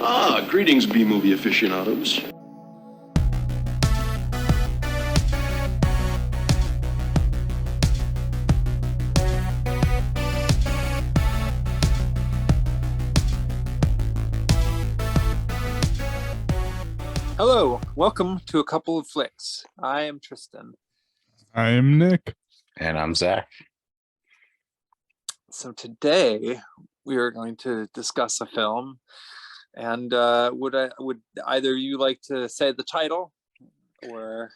Greetings, B-movie aficionados. Hello, welcome to A Couple of Flicks. I am Tristan. I am Nick. And I'm Zach. So today we are going to discuss a film, and would either of you like to say the title, or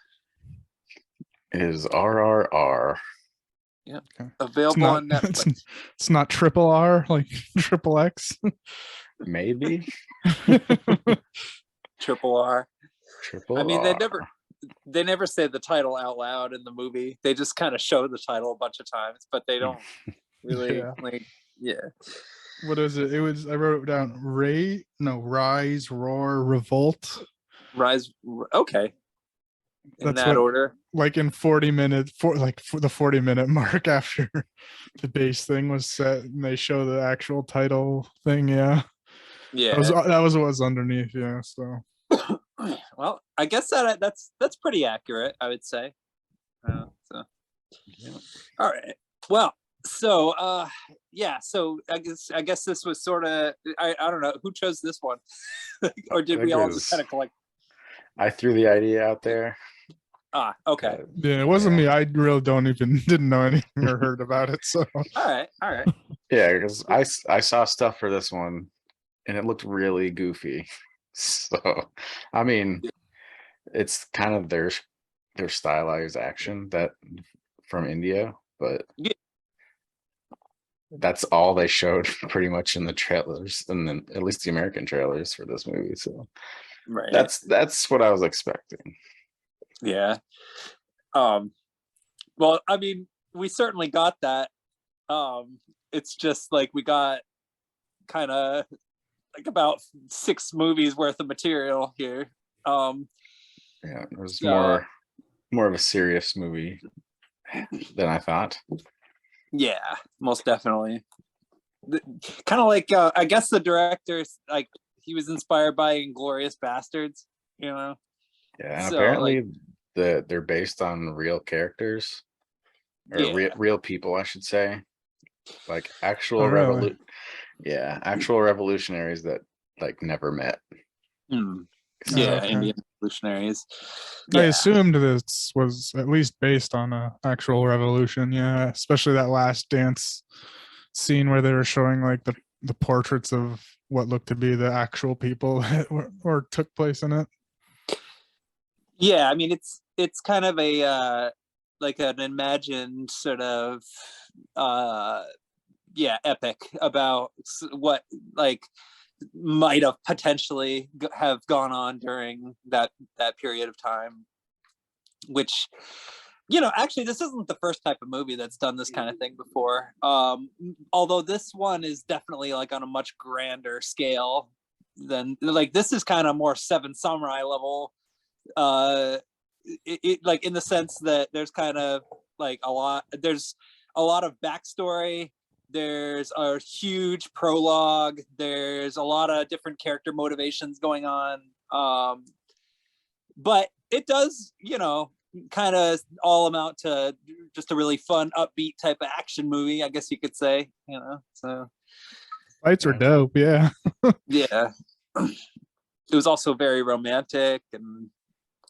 It is RRR. yeah, Okay. available on Netflix? It's not triple R, like triple X. Maybe Triple R. triple. I mean, R. they never say the title out loud in the movie. They just kind of show the title a bunch of times, but they don't really Yeah. What is it? It was, I wrote it down. Rise, Roar, Revolt. Rise. Okay. In That's that what, order. like in 40 minutes, for the 40-minute mark after the base thing was set, and they show the actual title thing. Yeah. Yeah. That was what was underneath. Yeah. So. Well, I guess that's pretty accurate, I would say. So, Yeah. all right. Well, so so I guess this was sort of I don't know who chose this one, or did we all just kind of collect? I threw the idea out there. Okay. Yeah, it wasn't me. I really didn't know anything or heard about it. So. All right. Yeah, because I saw stuff for this one, and it looked really goofy. So, I mean, it's kind of their stylized action that from India, but yeah. That's all they showed pretty much in the trailers, and then at least the American trailers for this movie. So, right. That's what I was expecting. Yeah. Well, I mean, we certainly got that. It's just like we got kind of like about 6 movies worth of material here. Yeah, it was more of a serious movie than I thought. Yeah, most definitely. Kind of like I guess the director's like he was inspired by Inglourious Bastards, you know. Yeah, and so, apparently they're based on real characters or real people, I should say, like actual actual revolutionaries that like never met. Yeah, okay. Indian revolutionaries. I assumed this was at least based on an actual revolution. Yeah, especially that last dance scene where they were showing like the portraits of what looked to be the actual people that or took place in it. Yeah, I mean it's kind of a like an imagined sort of epic about what like might have potentially have gone on during that period of time, which, you know, actually this isn't the first type of movie that's done this kind of thing before, although this one is definitely like on a much grander scale than like this is kind of more Seven Samurai level, it like in the sense that there's kind of like there's a lot of backstory. There's a huge prologue. There's a lot of different character motivations going on. But it does, you know, kind of all amount to just a really fun, upbeat type of action movie, I guess you could say, you know. So fights are dope, yeah. Yeah. It was also very romantic, and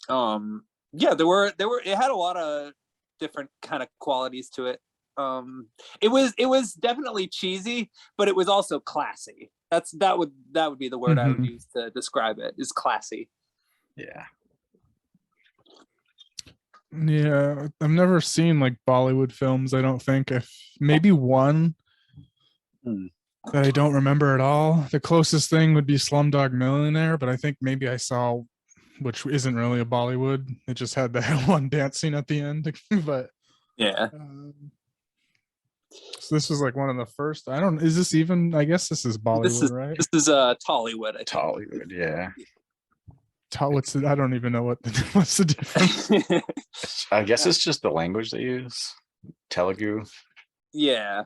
there were it had a lot of different kind of qualities to it. It was definitely cheesy, but it was also classy. That would be the word I would use to describe it, is classy. Yeah, I've never seen like Bollywood films. I don't think. If maybe one that I don't remember at all. The closest thing would be Slumdog Millionaire, but I think maybe I saw, which isn't really a Bollywood. It just had that one dance scene at the end. But yeah. So this was like one of the first. Is this even? I guess this is Bollywood, right? This is Tollywood. Tollywood, yeah. I don't even know what's the difference. I guess it's just the language they use. Telugu. Yeah.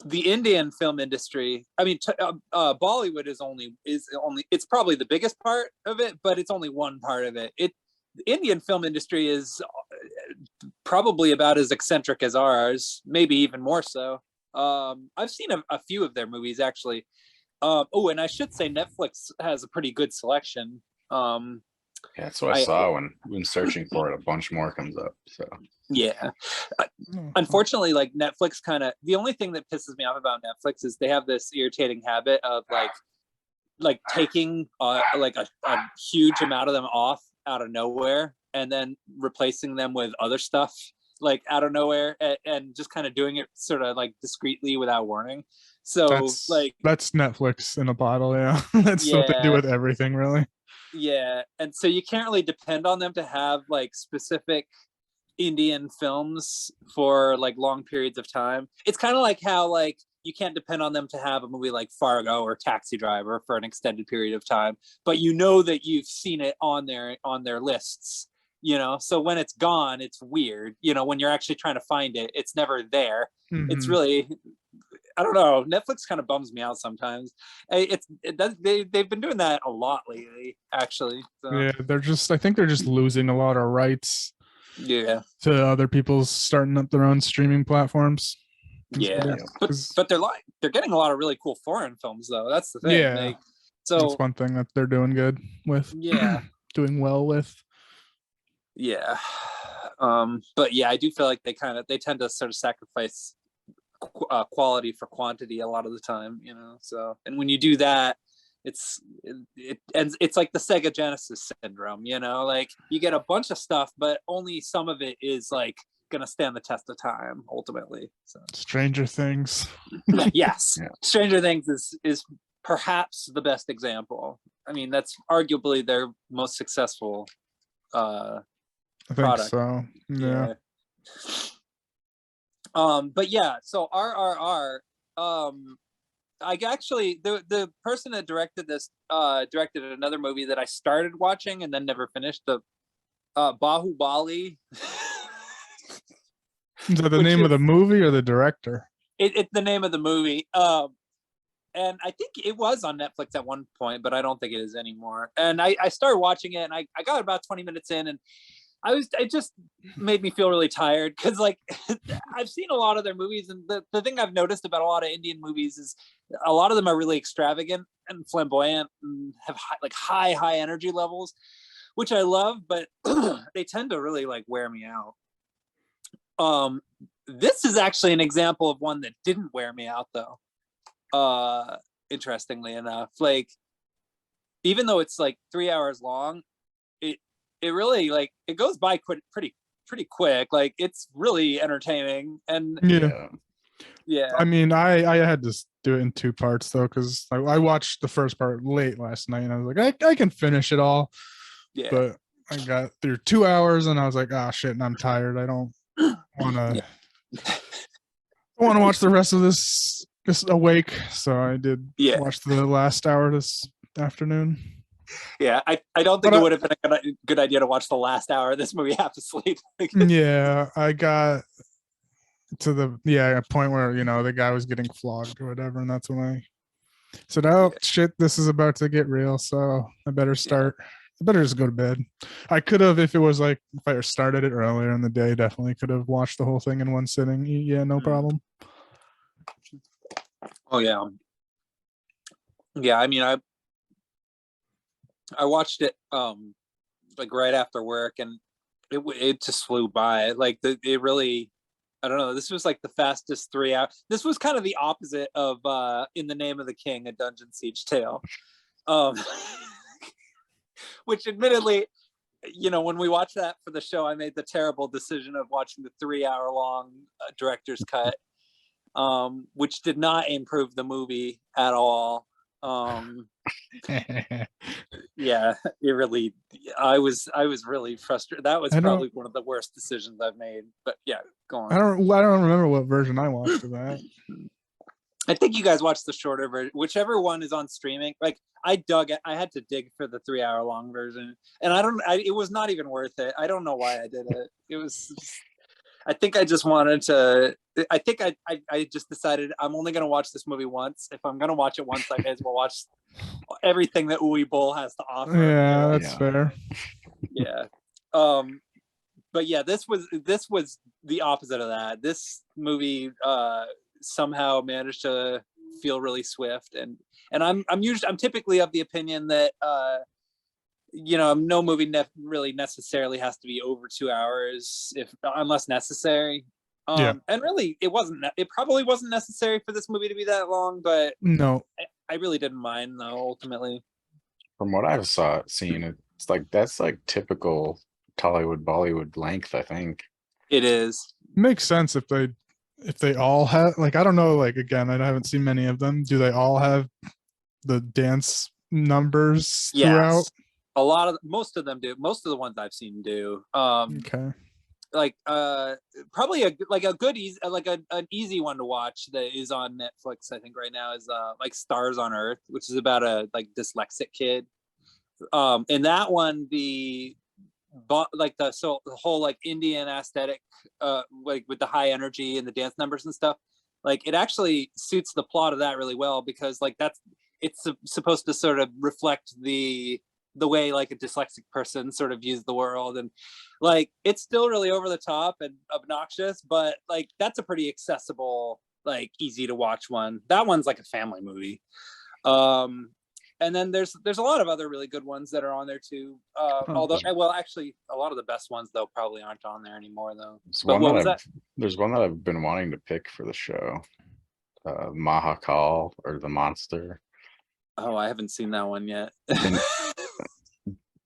the Indian film industry, I mean, Bollywood is only it's probably the biggest part of it, but it's only one part of it. The Indian film industry is probably about as eccentric as ours, maybe even more so. I've seen a few of their movies actually. Oh, and I should say Netflix has a pretty good selection. Yeah, that's what I saw when searching for it. A bunch more comes up. So yeah. Oh, Unfortunately, like Netflix the only thing that pisses me off about Netflix is they have this irritating habit of like taking like a huge amount of them off out of nowhere and then replacing them with other stuff like out of nowhere, and just kind of doing it sort of like discreetly without warning. So that's Netflix in a bottle. Yeah, that's what they do yeah, with everything, really. yeah. And so you can't really depend on them to have like specific Indian films for like long periods of time. It's kind of like how like you can't depend on them to have a movie like Fargo or Taxi Driver for an extended period of time, but you know that you've seen it on their lists, you know. So when it's gone, it's weird, you know. When you're actually trying to find it, it's never there. It's really, I don't know. Netflix kind of bums me out sometimes. They've been doing that a lot lately, actually. So. Yeah, I think they're just losing a lot of rights. Yeah. To other people's starting up their own streaming platforms. Yeah, but they're getting a lot of really cool foreign films though. That's the thing. Yeah, so that's one thing that they're doing good with. Yeah, doing well with. Yeah, but yeah, I do feel like they tend to sort of sacrifice quality for quantity a lot of the time, you know. So, and when you do that, it's like the Sega Genesis syndrome, you know. Like you get a bunch of stuff, but only some of it is like gonna stand the test of time ultimately. So Stranger Things. Yes, yeah. Stranger Things is perhaps the best example. I mean, that's arguably their most successful I think product. so. Yeah. But yeah, so RRR, I actually the person that directed this directed another movie that I started watching and then never finished, the Bahubali. Is that the name of the movie or the director? It's the name of the movie. And I think it was on Netflix at one point, but I don't think it is anymore. And I started watching it, and I got about 20 minutes in, and it just made me feel really tired because like I've seen a lot of their movies, and the thing I've noticed about a lot of Indian movies is a lot of them are really extravagant and flamboyant and have high energy levels, which I love, but they tend to really like wear me out. This is actually an example of one that didn't wear me out though. Interestingly enough, like even though it's like 3 hours long, it really like it goes by pretty quick. Like it's really entertaining. And yeah. I mean, I had to do it in two parts though, because I watched the first part late last night, and I was like, I can finish it all. Yeah. But I got through 2 hours, and I was like, oh shit, and I'm tired. I don't want to. I want to watch the rest of this awake, so I did watch the last hour this afternoon. Yeah, I don't think it would have been a good idea to watch the last hour of this movie half asleep. Yeah, I got to a point where, you know, the guy was getting flogged or whatever, and that's when I said, oh shit, this is about to get real, so I better start. I better just go to bed. I could have, if it was like, if I started it earlier in the day, definitely could have watched the whole thing in one sitting. Yeah, no problem. Oh yeah. Yeah, I mean, I watched it like right after work, and it just flew by. Like it really, I don't know, this was like the fastest 3 hours. This was kind of the opposite of In the Name of the King, a Dungeon Siege Tale. Which admittedly, you know, when we watched that for the show, I made the terrible decision of watching the 3 hour long director's cut, which did not improve the movie at all. Yeah, it really, I was really frustrated. That was probably one of the worst decisions I've made. But yeah, go on. I don't remember what version I watched of that. I think you guys watched the shorter version, whichever one is on streaming. Like I dug it. I had to dig for the 3 hour long version, and it was not even worth it. I don't know why I did it. It was, I think I just wanted to. I think I just decided I'm only going to watch this movie once. If I'm going to watch it once, I may as well watch everything that Uwe Boll has to offer. Yeah, that's Yeah. fair. Yeah. But yeah, this was the opposite of that. This movie somehow managed to feel really swift, and I'm typically of the opinion that no movie really necessarily has to be over 2 hours unless necessary. Yeah. And really, it probably wasn't necessary for this movie to be that long, but No. I really didn't mind though. Ultimately, From what I've seen, it's like that's like typical Tollywood Bollywood length, I think. it is. Makes sense if they all have, like, I don't know, like, again, I haven't seen many of them. Do they all have the dance numbers throughout? Yes. Most of them do. Most of the ones I've seen do. Okay. Like probably a good easy, like an easy one to watch that is on Netflix, I think right now, is like Stars on Earth, which is about a like dyslexic kid. In that one, the whole like Indian aesthetic, like with the high energy and the dance numbers and stuff, like it actually suits the plot of that really well, because like it's supposed to sort of reflect the way like a dyslexic person sort of views the world, and like it's still really over the top and obnoxious, but like that's a pretty accessible, like easy to watch one. That one's like a family movie. And then there's a lot of other really good ones that are on there too. Although, well, actually, a lot of the best ones though probably aren't on there anymore though. But what was that? There's one that I've been wanting to pick for the show. Mahakal, or the Monster. Oh, I haven't seen that one yet.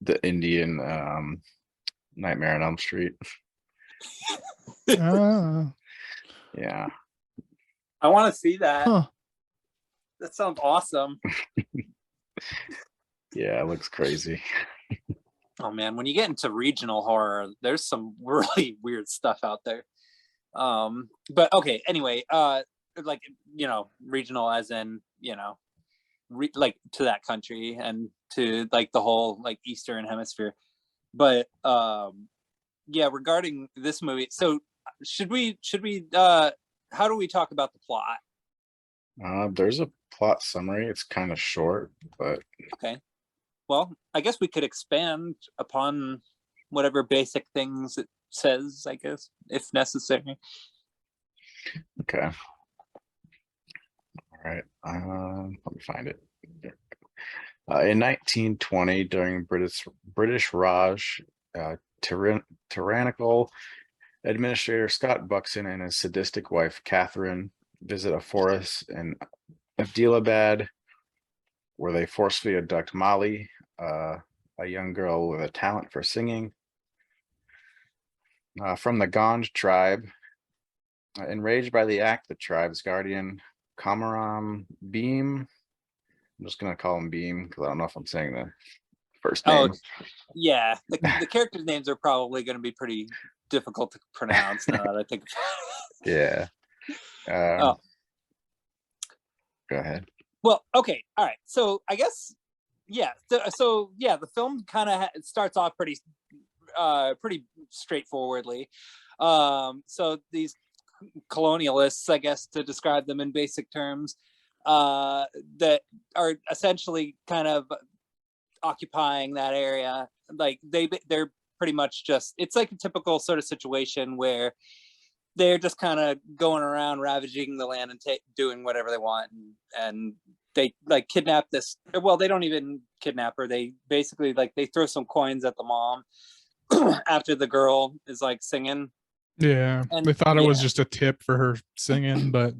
The Indian Nightmare on Elm Street. Ah. Yeah. I want to see that. Huh. That sounds awesome. Yeah, it looks crazy. Oh man, when you get into regional horror, there's some really weird stuff out there. But okay, anyway, like, regional as in, like to that country and to like the whole like Eastern hemisphere. But yeah, regarding this movie, so should we how do we talk about the plot? There's a plot summary. It's kind of short, but Okay. Well, I guess we could expand upon whatever basic things it says, I guess, if necessary. Uh, okay. All right. Let me find it. In 1920, during British Raj, tyrannical administrator Scott Buxton and his sadistic wife Catherine visit a forest in Adilabad, where they forcefully abduct Molly, a young girl with a talent for singing, from the Gond tribe. Enraged by the act, the tribe's guardian, Kamaram Beam, I'm just going to call him Beam because I don't know if I'm saying the first name. Oh, yeah. The characters' names are probably going to be pretty difficult to pronounce now that I think. Yeah. Oh. Go ahead. Well, okay. All right. So I guess, yeah. So yeah, the film kind of starts off pretty straightforwardly. So these colonialists, I guess, to describe them in basic terms, that are essentially kind of occupying that area. Like they're pretty much just, it's like a typical sort of situation where they're just kind of going around ravaging the land and doing whatever they want, and they like kidnap this. Well, they don't even kidnap her. They basically like they throw some coins at the mom after the girl is like singing. Yeah, And they thought it was just a tip for her singing, but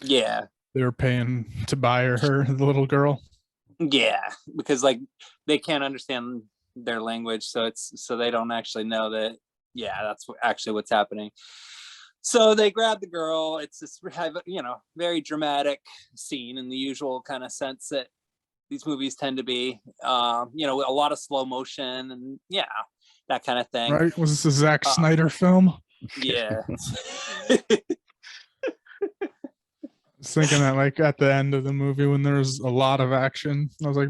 yeah, they were paying to buy her, the little girl. Yeah, because like they can't understand their language, so they don't actually know that. Yeah, that's actually what's happening. So they grab the girl. It's this very dramatic scene in the usual kind of sense that these movies tend to be. A lot of slow motion and that kind of thing. Right? Was this a Zack Snyder film? Yeah. I was thinking that like at the end of the movie when there's a lot of action, I was like,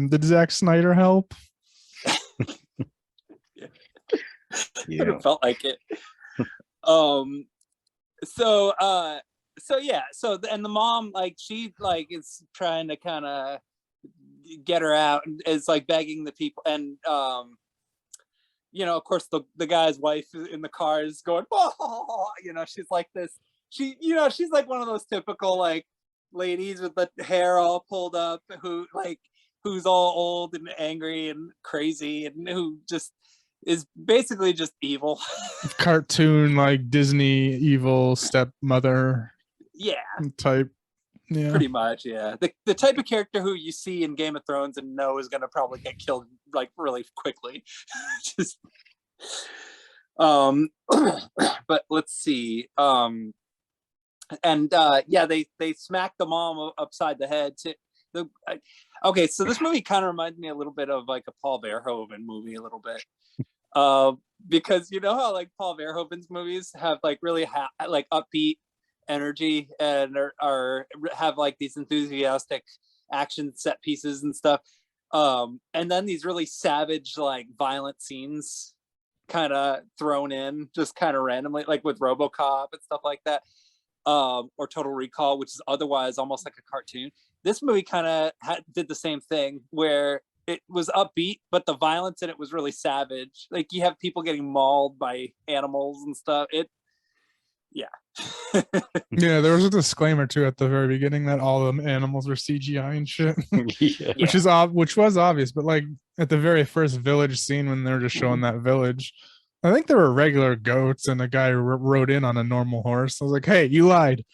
did Zack Snyder help? Yeah. It felt like it. um so yeah, and the mom, like, she like is trying to kind of get her out, and is like begging the people, and of course the guy's wife in the car is going, oh, she's like this, she's like one of those typical like ladies with the hair all pulled up, who's all old and angry and crazy, and who just is basically just evil. Cartoon, like Disney evil stepmother Yeah, type. Yeah. pretty much. Yeah, the type of character who you see in Game of Thrones and know is gonna probably get killed like really quickly. Just but let's see. And yeah, they smack the mom upside the head to okay, so this movie kind of reminds me a little bit of like a Paul Verhoeven movie a little bit. Because you know how like Paul Verhoeven's movies have like really like upbeat energy, and are have like these enthusiastic action set pieces and stuff, and then these really savage like violent scenes kind of thrown in just kind of randomly, like with RoboCop and stuff like that, or Total Recall, which is otherwise almost like a cartoon. This movie kind of did the same thing, where it was upbeat, but the violence in it was really savage. Like, you have people getting mauled by animals and stuff. Yeah. Yeah, there was a disclaimer too at the very beginning that all the animals were CGI and shit. Yeah. Which was obvious, but like at the very first village scene when they're just showing that village, I think there were regular goats and a guy rode in on a normal horse. I was like, hey, you lied.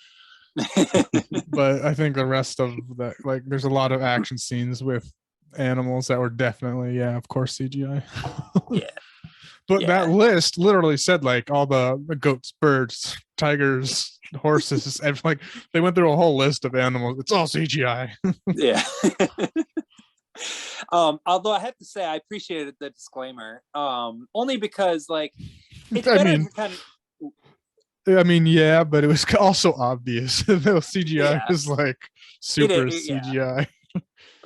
But I think the rest of that, like, there's a lot of action scenes with animals that were definitely, yeah, of course, CGI. Yeah. But Yeah. that list literally said like all the goats, birds, tigers, horses, and like they went through a whole list of animals. It's all CGI. Yeah. Although I have to say I appreciated the disclaimer, only because like it's I better mean, to kind of yeah, but it was also obvious. The CGI Yeah. was like super yeah. CGI.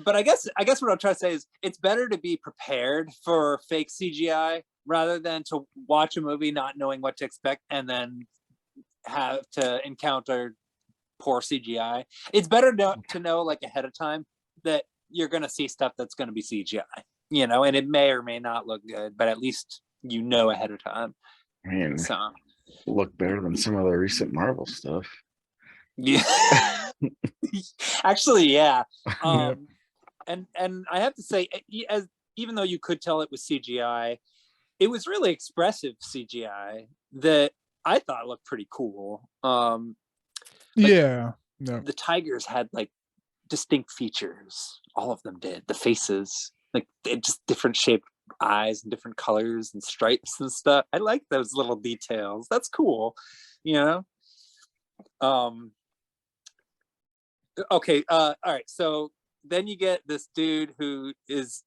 But I guess what I'm trying to say is it's better to be prepared for fake CGI rather than to watch a movie not knowing what to expect and then have to encounter poor CGI. It's better to know like ahead of time that you're going to see stuff that's going to be CGI, and it may or may not look good, but at least ahead of time. I mean, So look better than some of the recent Marvel stuff. yeah. Actually, yeah. Yep. And I have to say, even though you could tell it was CGI, it was really expressive CGI that I thought looked pretty cool. Yeah. No. The tigers had like distinct features. All of them did. The faces, like, they had just different shaped eyes and different colors and stripes and stuff. I like those little details. That's cool. Okay. All right. So then you get this dude who is,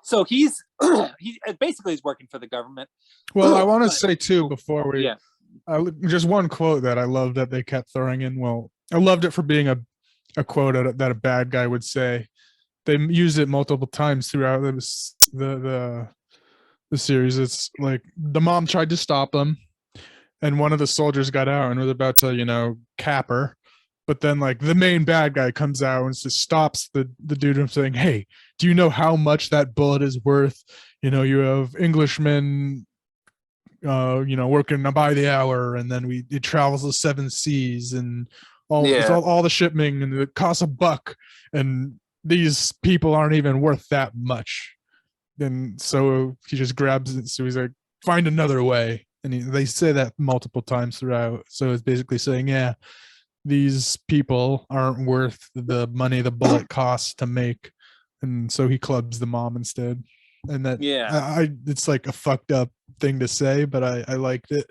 so he's he basically is working for the government. Well, I want to say too before we, Yeah. Just one quote that I love that they kept throwing in. Well, I loved it for being a quote that a bad guy would say. They used it multiple times throughout the series. It's like the mom tried to stop them, and one of the soldiers got out and was about to, cap her. But then like the main bad guy comes out and just stops the dude from saying, hey, do you know how much that bullet is worth? You have Englishmen, working by the hour, and then it travels the 7 seas and all the shipping, and it costs $1, and these people aren't even worth that much. And so he just grabs it. So he's like, find another way. And they say that multiple times throughout. So it's basically saying, yeah, these people aren't worth the money the bullet costs to make. And so he clubs the mom instead. And that, it's like a fucked up thing to say, but I liked it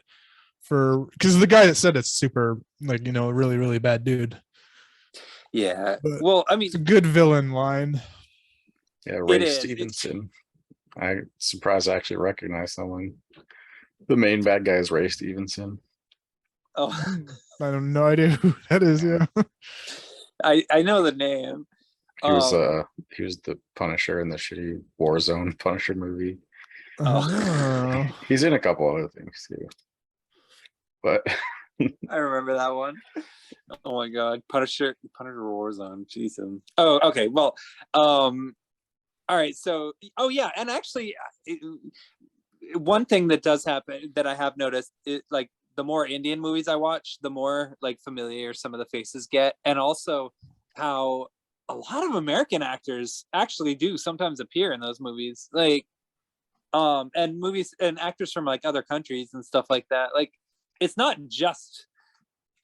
because the guy that said it's super, like, really, really bad dude. Yeah. But well, I mean, it's a good villain line. Yeah, Ray Stevenson. I'm surprised I actually recognize someone. The main bad guy is Ray Stevenson. Oh, I have no idea who that is. Yeah, I know the name. He was the Punisher in the shitty Warzone Punisher movie. Oh. He's in a couple other things too. but I remember that one. Oh my god, Punisher Warzone. Jesus. Oh, okay. Well, all right. So, oh yeah, and actually, one thing that does happen that I have noticed, like the more Indian movies I watch, the more like familiar some of the faces get, and also how a lot of American actors actually do sometimes appear in those movies, like and movies and actors from like other countries and stuff like that. Like, it's not just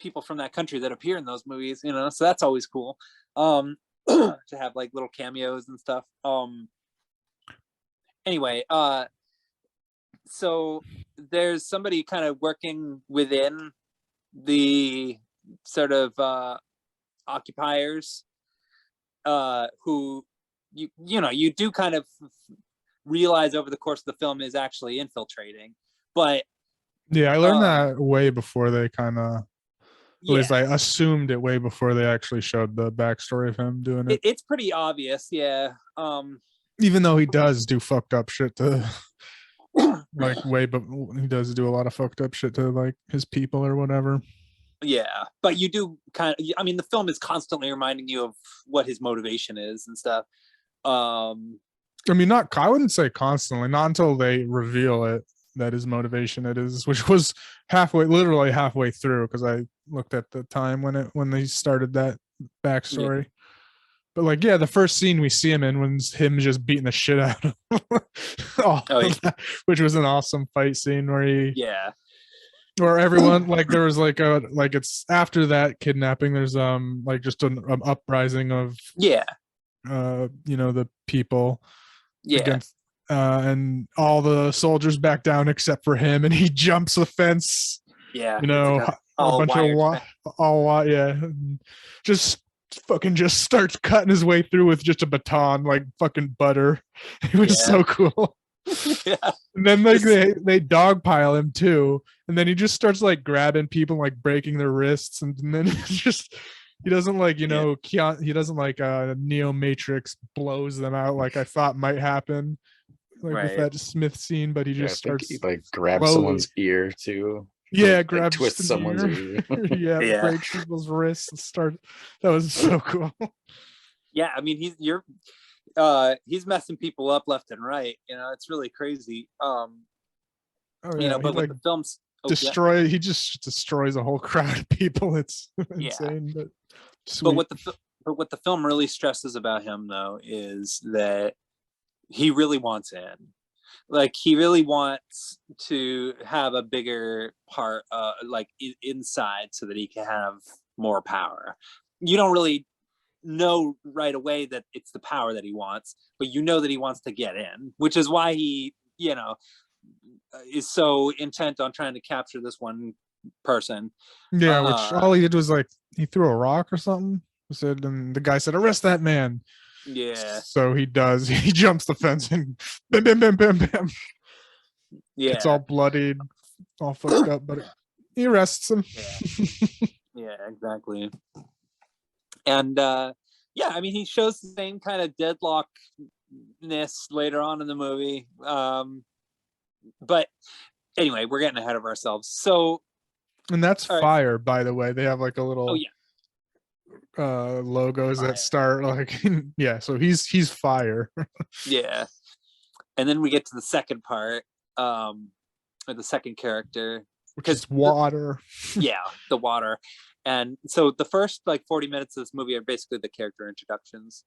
people from that country that appear in those movies, you know, so that's always cool to have like little cameos and stuff. Anyway, so there's somebody kind of working within the sort of occupiers who you know you do kind of realize over the course of the film is actually infiltrating, but Yeah, I learned that way before they kind of, at least yeah, I assumed it way before they actually showed the backstory of him doing it. it's pretty obvious. Yeah. Even though he does do fucked up shit to like way, but he does do a lot of fucked up shit to like his people or whatever. Yeah, but you do kind of, I mean, the film is constantly reminding you of what his motivation is and stuff. I mean, not, I wouldn't say constantly, not until they reveal it that his motivation it is, which was literally halfway through, because I looked at the time when they started that backstory. But like, yeah, the first scene we see him in was him just beating the shit out of him. Which was an awesome fight scene where where everyone like there was like a like it's after that kidnapping. There's like just an uprising of you know, the people against and all the soldiers back down except for him, and he jumps the fence. You know, like a bunch of just fucking just starts cutting his way through with just a baton like fucking butter. It was so cool. And then like they dogpile him too, and then he just starts like grabbing people, like breaking their wrists, and then it's just he doesn't like, you know, he doesn't like Neo Matrix blows them out like I thought might happen like with that Smith scene, but he just starts he like grabs someone's ear too. Yeah, grabs twists someone's ear. Breaks people's wrists and start. That was so cool. Yeah, I mean he's messing people up left and right. You know, it's really crazy. You know, but with the films he just destroys a whole crowd of people. It's insane, but sweet. But what the film really stresses about him though is that he really wants in. Like, he really wants to have a bigger part like inside so that he can have more power. You don't really know right away that it's the power that he wants, but you know that he wants to get in, which is why he, you know, is so intent on trying to capture this one person. Yeah, which all he did was like he threw a rock or something. Said, and the guy said, "Arrest that man." Yeah. So he does. He jumps the fence and bam, bam, bam, bam, bam. Yeah. It's all bloodied, all fucked up, but he arrests him. Yeah, exactly. And yeah, I mean, he shows the same kind of deadlockness later on in the movie. But anyway, we're getting ahead of ourselves. So, and that's Fire, by the way. They have like a little logos that start like so he's Fire. Yeah. And then we get to the second part, or the second character, which is water. The water. And so the first like 40 minutes of this movie are basically the character introductions,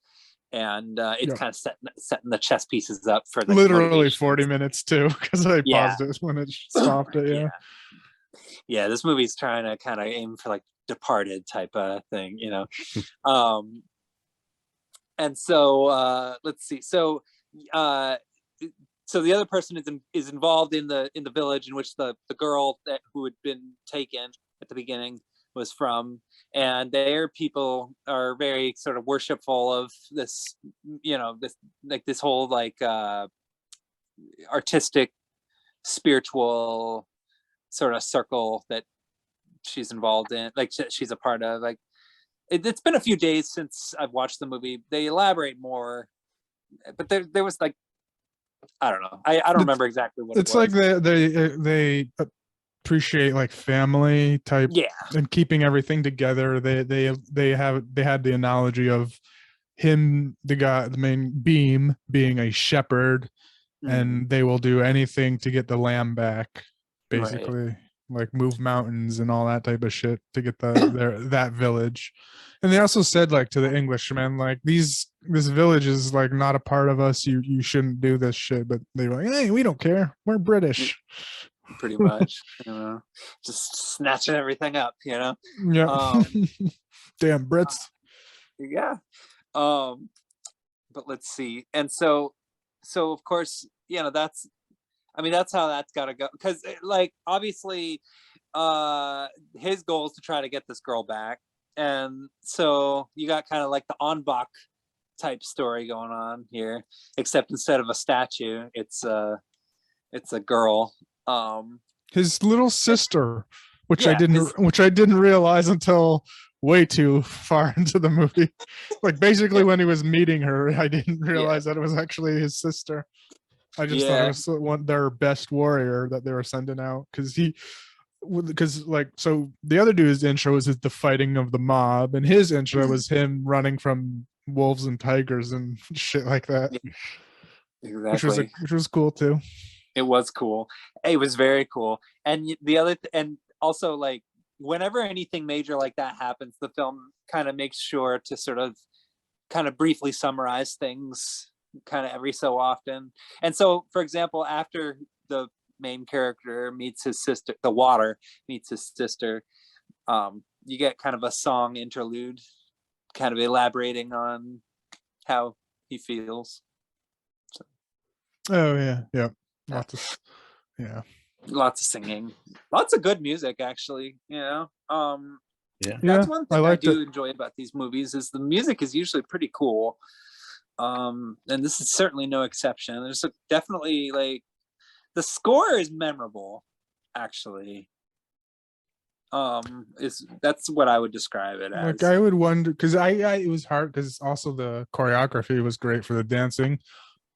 and it's kind of setting the chess pieces up for the literally 40 minutes too, because I paused it when it stopped it. Yeah, this movie's trying to kind of aim for like Departed type of thing, you know. And so let's see. So the other person is involved in the village in which the girl who had been taken at the beginning was from, and their people are very sort of worshipful of this, you know, this whole like artistic, spiritual sort of circle that she's involved in, like she's a part of. Like, it's been a few days since I've watched the movie. They elaborate more, but there was like, I don't know. I don't remember exactly what it's it was. like they appreciate like family type Yeah. and keeping everything together. They had the analogy of him, the guy, the main Beam, being a shepherd, and they will do anything to get the lamb back, basically. Like move mountains and all that type of shit to get that village. And they also said like to the Englishmen, like this village is like not a part of us. You shouldn't do this shit. But they were like, hey, we don't care. We're British. Pretty much, just snatching everything up, Yeah. Damn Brits. Yeah. But let's see. And so of course, that's how that's got to go, because like obviously his goal is to try to get this girl back, and so you got kind of like the En Bach type story going on here, except instead of a statue, it's a girl, his little sister, which Yeah, I didn't realize until way too far into the movie. Like basically when he was meeting her, I didn't realize that it was actually his sister. I just thought it was their best warrior that they were sending out, because like, so the other dude's intro was the fighting of the mob, and his intro was him running from wolves and tigers and shit like that. Exactly. Which was cool too. It was cool. It was very cool. And and also like whenever anything major like that happens, the film kind of makes sure to sort of kind of briefly summarize things kind of every so often. And so, for example, after the main character meets his sister, the water meets his sister, you get kind of a song interlude kind of elaborating on how he feels. So. Oh yeah. Lots of singing, lots of good music, actually. That's one thing I do enjoy about these movies is the music is usually pretty cool, and this is certainly no exception. There's definitely like the score is memorable, actually. That's what I would describe it as. Like I would wonder, because it was hard because also the choreography was great for the dancing,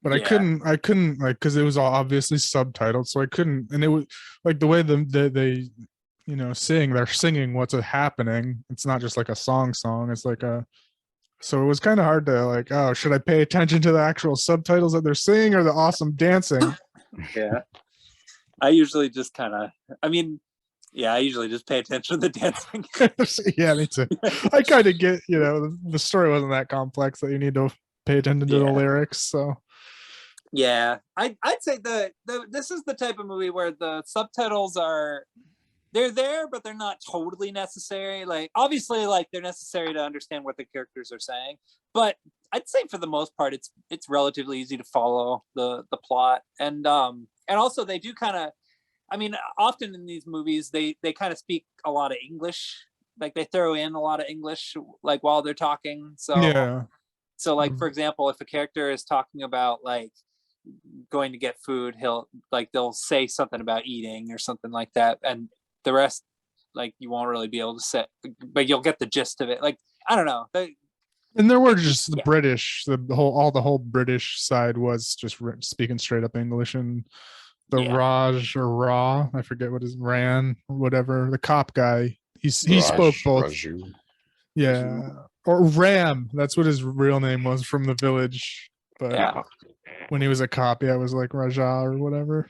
but I couldn't like, because it was all obviously subtitled, so I couldn't. And it was like the way they sing, they're singing what's happening. It's not just like a song. It's like so it was kind of hard to like, oh, should I pay attention to the actual subtitles that they're singing or the awesome dancing? Yeah, I usually just kind of, I usually just pay attention to the dancing. Yeah, me too. I kind of get, the story wasn't that complex that you need to pay attention to the lyrics. So yeah, I'd say this is the type of movie where the subtitles they're there, but they're not totally necessary. Like obviously, like they're necessary to understand what the characters are saying, but I'd say for the most part, it's relatively easy to follow the plot, and also they do kind of. Often in these movies, they kind of speak a lot of English. Like they throw in a lot of English, like while they're talking. So like for example, if a character is talking about like going to get food, they'll say something about eating or something like that, and the rest, like you won't really be able to say, but you'll get the gist of it. Like I don't know. And there were just the British, the whole British side was just speaking straight up English, and the Raj or Raw, I forget what his Ran, whatever, the cop guy, he spoke both. Raju. Yeah, or Ram, that's what his real name was from the village. But when he was a cop, it was like Raja or whatever.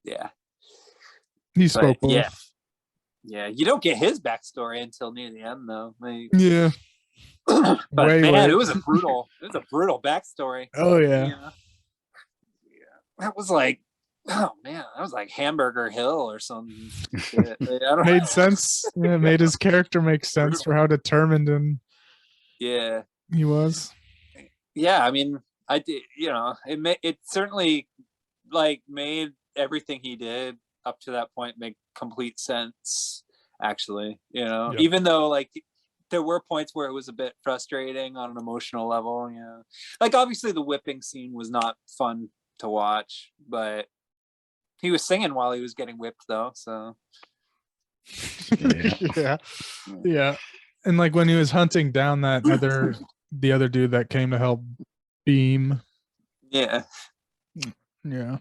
Yeah, he spoke both. Yeah, you don't get his backstory until near the end, though. Yeah, but man, it was a brutal backstory. Oh yeah. That was like, oh man, that was like Hamburger Hill or something. Made sense. Yeah, made his character make sense for how determined and he was. Yeah, I did. It certainly like made everything he did up to that point make complete sense. Actually, even though like there were points where it was a bit frustrating on an emotional level. Like obviously the whipping scene was not fun to watch, but he was singing while he was getting whipped though, so yeah. And like when he was hunting down the other dude that came to help Beam, yeah, it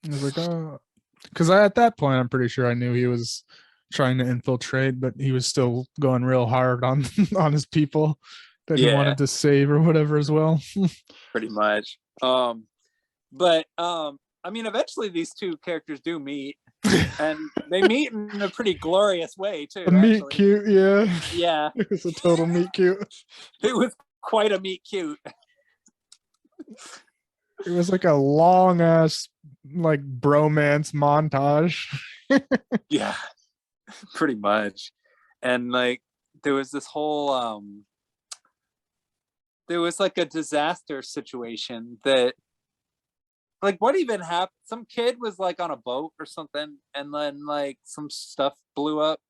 was like, oh, Because at that point, I'm pretty sure I knew he was trying to infiltrate, but he was still going real hard on on his people that he Yeah. wanted to save or whatever as well. Pretty much. But I mean, eventually these two characters do meet, and they meet in a pretty glorious way too. A meet Actually, cute, yeah. yeah, It was a total meet cute. it was quite a meet cute. It was like a long ass like bromance montage. Yeah, pretty much. And like there was this whole there was like a disaster situation that like what even happened, some kid was like on a boat or something, and then like some stuff blew up.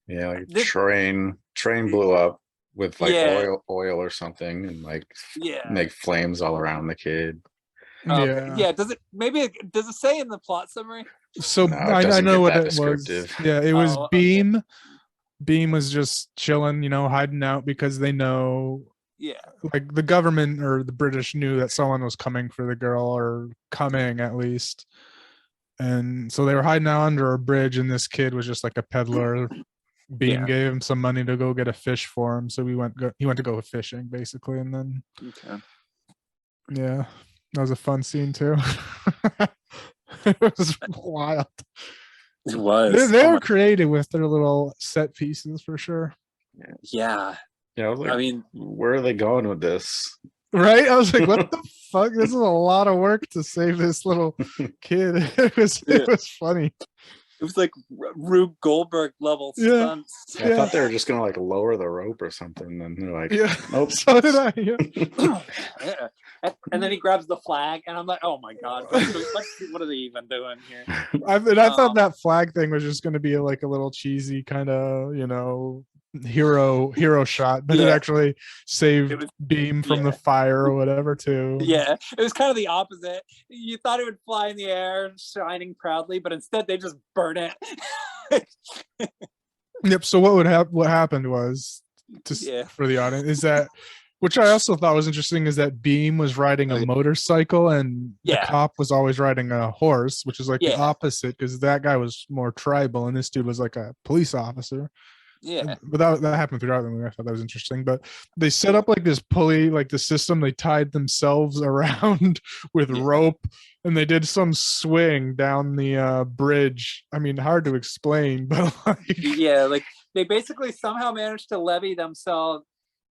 Yeah, like This- train blew up with like Yeah. oil or something, and like Yeah. make flames all around the kid. Yeah, does it say in the plot summary? So No, it I doesn't know get what that it was. descriptive. Yeah, it was Oh, okay. Beam. Beam was just chilling, hiding out because they know, Yeah. like the government or the British knew that someone was coming for the girl, or coming at least. And so they were hiding out under a bridge, and this kid was just like a peddler. Beam Yeah. gave him some money to go get a fish for him, so he went to go fishing basically, and then Okay. yeah, that was a fun scene too. It was wild. It was. They Oh were my- creative with their little set pieces for sure. yeah. Yeah, I was like, I mean, where are they going with this? Right? I was like, what the fuck? This is a lot of work to save this little kid. It was funny. it was like Rube Goldberg level Yeah. stunts. I thought they were just gonna like lower the rope or something, and they're like, Yeah. nope. So did I. Yeah. Yeah. And then he grabs the flag, and I'm like, oh my god, what are they even doing here? I thought that flag thing was just going to be like a little cheesy kind of, hero shot, but it Yeah. actually saved It was- Beam from the yeah. fire or whatever too. Yeah, it was kind of the opposite. You thought it would fly in the air, shining proudly, but instead they just burn it. Yep. So what happened was, Yeah. for the audience, is that, which I also thought was interesting, is that Beam was riding a motorcycle, and the Yeah. cop was always riding a horse, which is like the Yeah. opposite, because that guy was more tribal and this dude was like a police officer. Yeah, But that happened throughout the movie. I thought that was interesting. But they set up like this pulley, like the system. They tied themselves around with Yeah. rope, and they did some swing down the bridge. I mean, hard to explain, but like, yeah. Like they basically somehow managed to levy themselves.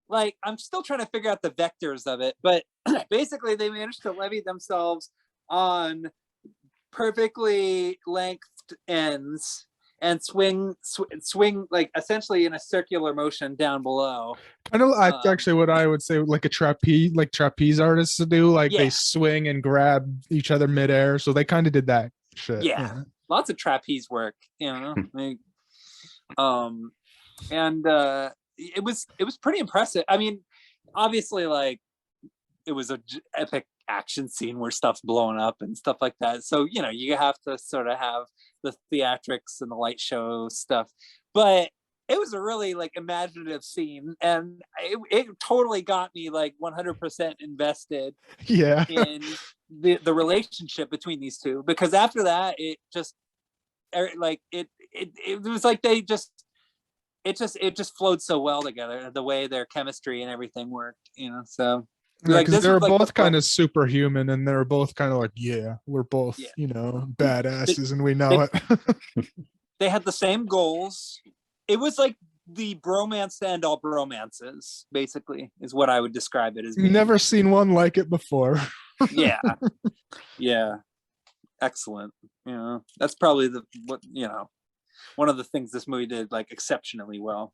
Like I'm still trying to figure out the vectors of it, but basically they managed to levy themselves on perfectly lengthed ends and swing like essentially in a circular motion down below. kind of actually what I would say, like a trapeze artists do. Like they Yeah. swing and grab each other midair. So they kind of did that shit. Yeah. Lots of trapeze work, like, and it was pretty impressive. I mean, obviously, like it was a epic action scene where stuff's blowing up and stuff like that. So you have to sort of have the theatrics and the light show stuff, but it was a really like imaginative scene, and it totally got me like 100% invested Yeah. in the relationship between these two, because after that it just like it was like it just flowed so well together, the way their chemistry and everything worked, so like Because this they were was like both kind of superhuman, and they were both kind of like, yeah, we're both, badasses, and we know it. they had the same goals. It was like the bromance to end all bromances, basically, is what I would describe it as being. Never seen one like it before. Yeah. Yeah. Excellent. That's probably one of the things this movie did like exceptionally well.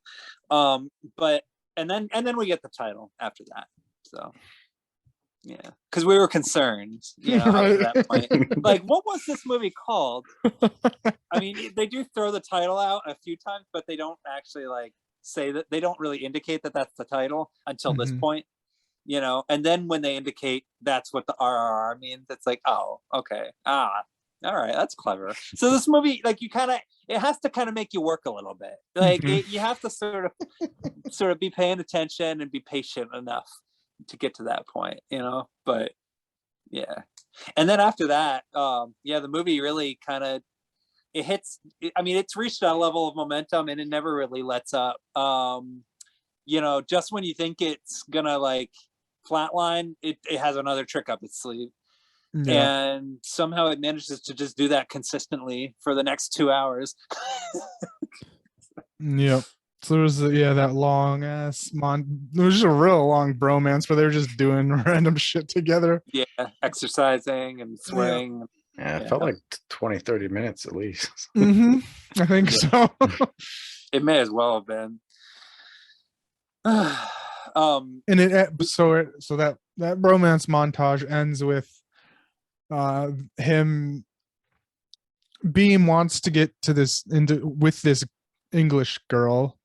But and then we get the title after that. So yeah, because we were concerned, Right. at that point. Like, what was this movie called? I mean, they do throw the title out a few times, but they don't actually like say that. They don't really indicate that that's the title until this Mhm. point, and then when they indicate that's what the RRR means, it's like, oh, okay, all right, that's clever. So this movie, like, it has to kind of make you work a little bit. Like, Mhm. you have to sort of be paying attention and be patient enough to get to that point, but yeah. And then after that, the movie really kind of it hits. I mean, it's reached a level of momentum, and it never really lets up. You know, just when you think it's gonna like flatline, it has another trick up its sleeve. Yeah. And somehow it manages to just do that consistently for the next 2 hours. Yep. So there was that long ass there was just a real long bromance where they were just doing random shit together. Yeah, exercising and swearing. Yeah, it Yeah. felt like 20, 30 minutes at least. I think so. It may as well have been. And so that bromance montage ends with him. Beam wants to get to this with this English girl.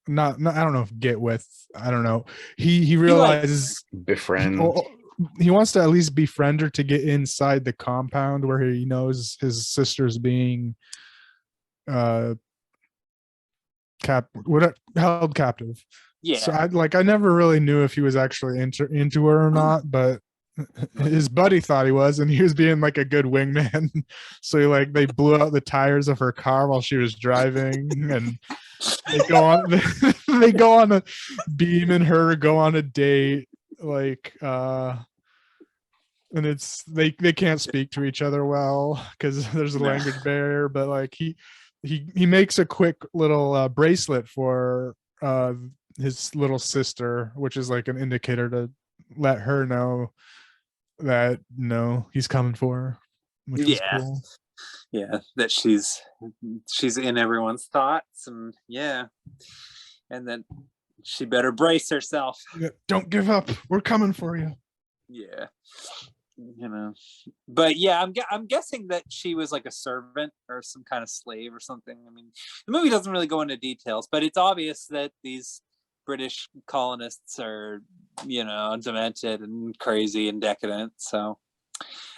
Not I don't know if get with, I don't know. He realizes Befriend. He wants to at least befriend her to get inside the compound where he knows his sister's being held captive. Yeah. So I never really knew if he was actually into her or not, but his buddy thought he was, and he was being like a good wingman. So they blew out the tires of her car while she was driving, and they go on a Beam and her go on a date, and it's they can't speak to each other well because there's a language barrier, but he makes a quick little bracelet for his little sister, which is like an indicator to let her know that he's coming for her, which is cool. Yeah, that she's in everyone's thoughts, and and then she better brace herself. Yeah, don't give up, we're coming for you. Yeah, but yeah, I'm guessing that she was like a servant or some kind of slave or something. I mean, the movie doesn't really go into details, but it's obvious that these British colonists are, demented and crazy and decadent. So,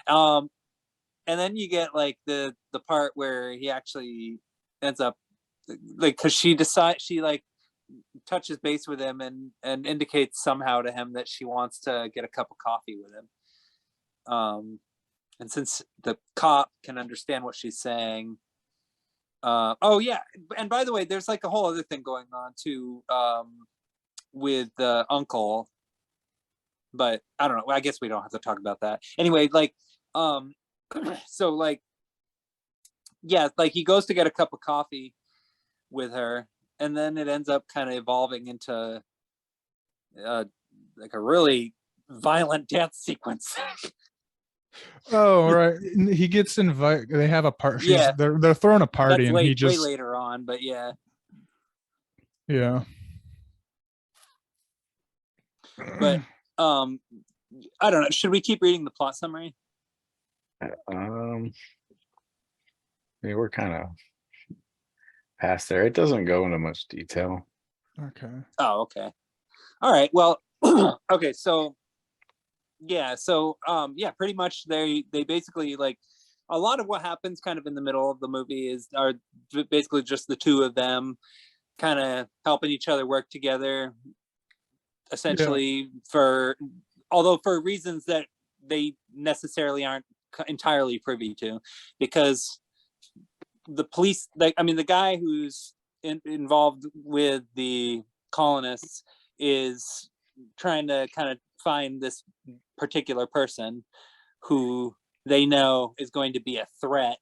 and then you get like the part where he actually ends up because she touches base with him and indicates somehow to him that she wants to get a cup of coffee with him. And since the cop can understand what she's saying, and by the way, there's like a whole other thing going on too, with the uncle, but I don't know. I guess we don't have to talk about that. Anyway, so he goes to get a cup of coffee with her, and then it ends up kind of evolving into like a really violent dance sequence. Oh, right. He gets invited. They have a party. Yeah, they're throwing a party, and he just way later on. But yeah. But I don't know. Should we keep reading the plot summary? We're kind of past there. It doesn't go into much detail. Okay. Oh, okay. All right. Well, okay. So pretty much they basically like a lot of what happens kind of in the middle of the movie are basically just the two of them kind of helping each other work together, essentially, for reasons that they necessarily aren't entirely privy to, because the police, the guy who's involved with the colonists is trying to kind of find this particular person who they know is going to be a threat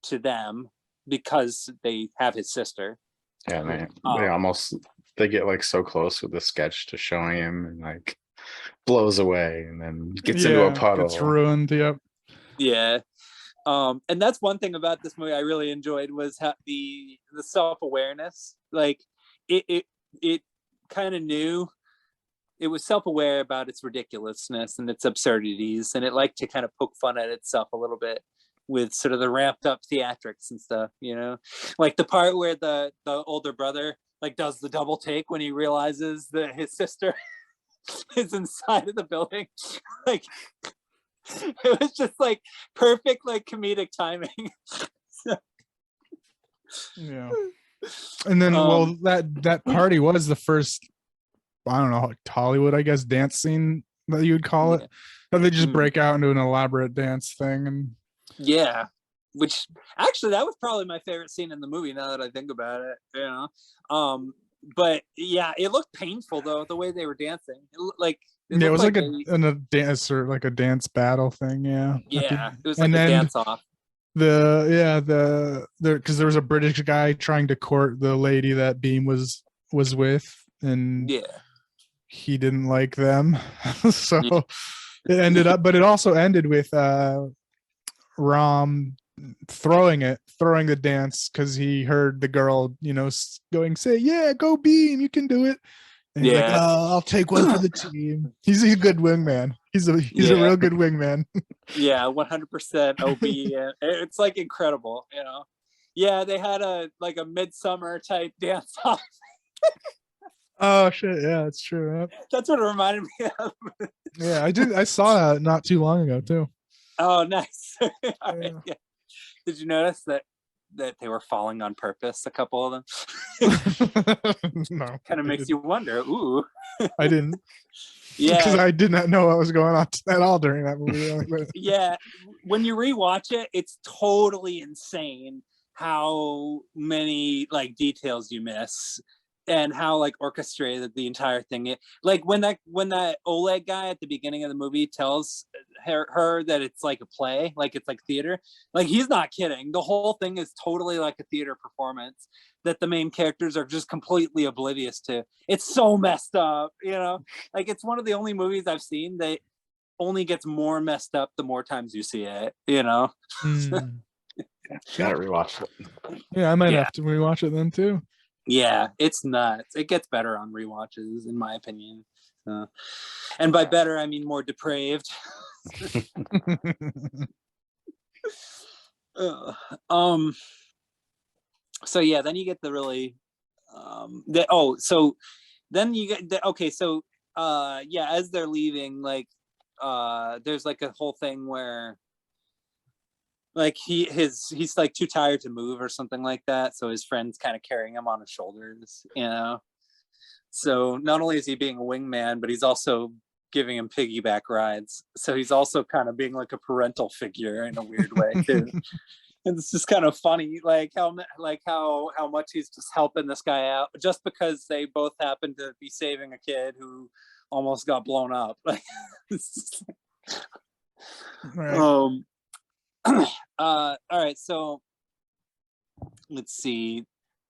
to them because they have his sister. Yeah, they get like so close with the sketch to showing him, and like blows away and then gets into a puddle. It's ruined. Yep. Yeah. And that's one thing about this movie I really enjoyed was the self-awareness. Like it kind of knew it was self-aware about its ridiculousness and its absurdities, and it liked to kind of poke fun at itself a little bit with sort of the ramped up theatrics and stuff, like the part where the older brother like does the double take when he realizes that his sister is inside of the building. Like it was just like perfect, like comedic timing. Yeah. And then that party was the first, I don't know, like Hollywood, I guess, dance scene that you would call it. But they just break out into an elaborate dance thing, and which actually that was probably my favorite scene in the movie. Now that I think about it, but yeah, it looked painful though the way they were dancing. It was like they, a dance or like a dance battle thing. Yeah. yeah, it was and like a then dance off. Because there was a British guy trying to court the lady that Beam was with, and Yeah, he didn't like them. So yeah, it ended up, but it also ended with Rom throwing the dance because he heard the girl, going, say, yeah, go Beam, you can do it. And he's like, yeah, oh, I'll take one for the team. He's a good wingman. He's a Yeah. real good wingman. yeah, 100% OB. And it's like incredible, Yeah, they had a midsummer type dance off. Oh shit, yeah, it's true. Yep. That's what it reminded me of. Yeah, I saw that not too long ago too. Oh, nice. All right, Yeah. yeah. Did you notice that they were falling on purpose? A couple of them. No, Kind of makes you wonder. Ooh. I didn't. Yeah. Because I did not know what was going on at all during that movie. Really. Yeah. When you rewatch it, it's totally insane how many details you miss and how orchestrated the entire thing is. When that Oleg guy at the beginning of the movie tells her that it's like a play, it's like theater, he's not kidding. The whole thing is totally like a theater performance that the main characters are just completely oblivious to. It's so messed up, it's one of the only movies I've seen that only gets more messed up the more times you see it, Gotta rewatch it. Yeah, I might have to rewatch it then too. Yeah, it's nuts. It gets better on rewatches, in my opinion. And by better, I mean more depraved. So yeah, then you get the really then you get as they're leaving, there's a whole thing where he's too tired to move or something like that, so his friend's kind of carrying him on his shoulders, so not only is he being a wingman, but he's also giving him piggyback rides, so he's also kind of being like a parental figure in a weird way too. And it's just kind of funny how much he's just helping this guy out just because they both happen to be saving a kid who almost got blown up. Right. All right, so let's see.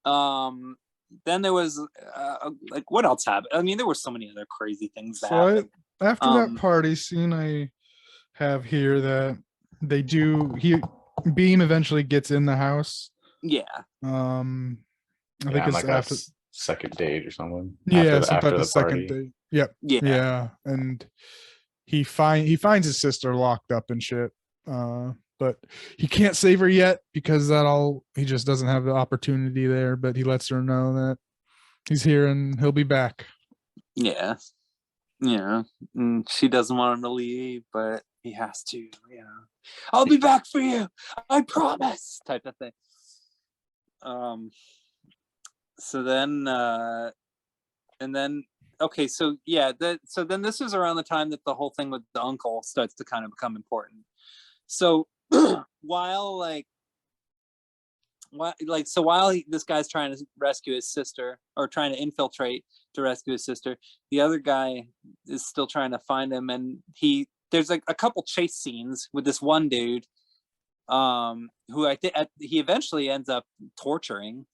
Then there was what else happened? I mean, there were so many other crazy things that happened. After that party scene, I have here that Beam eventually gets in the house. Yeah. I think it's after second date or something. Yeah, after the second party. date. Yep. Yeah. Yeah, and he finds his sister locked up and shit. But he can't save her yet because he just doesn't have the opportunity there, but he lets her know that he's here and he'll be back. Yeah. Yeah. And she doesn't want him to leave, but he has to. I'll be back for you, I promise, type of thing. So then so then this is around the time that the whole thing with the uncle starts to kind of become important. So while this guy's trying to rescue his sister, or trying to infiltrate to rescue his sister, the other guy is still trying to find him, and there's a couple chase scenes with this one dude who I think he eventually ends up torturing.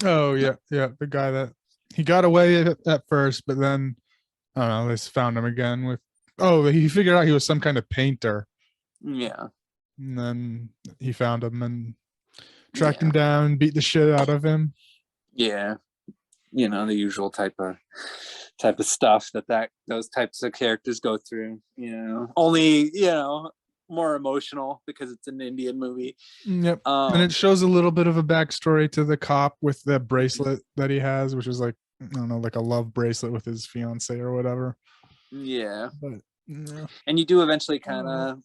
Oh yeah, the guy that he got away at first, but then I don't know, they found him again he figured out he was some kind of painter. Yeah. And then he found him and tracked him down, beat the shit out of him. Yeah. The usual type of stuff that those types of characters go through, only, more emotional because it's an Indian movie. Yep. And it shows a little bit of a backstory to the cop with the bracelet that he has, which is I don't know, a love bracelet with his fiance or whatever. Yeah. But yeah. And you do eventually kind of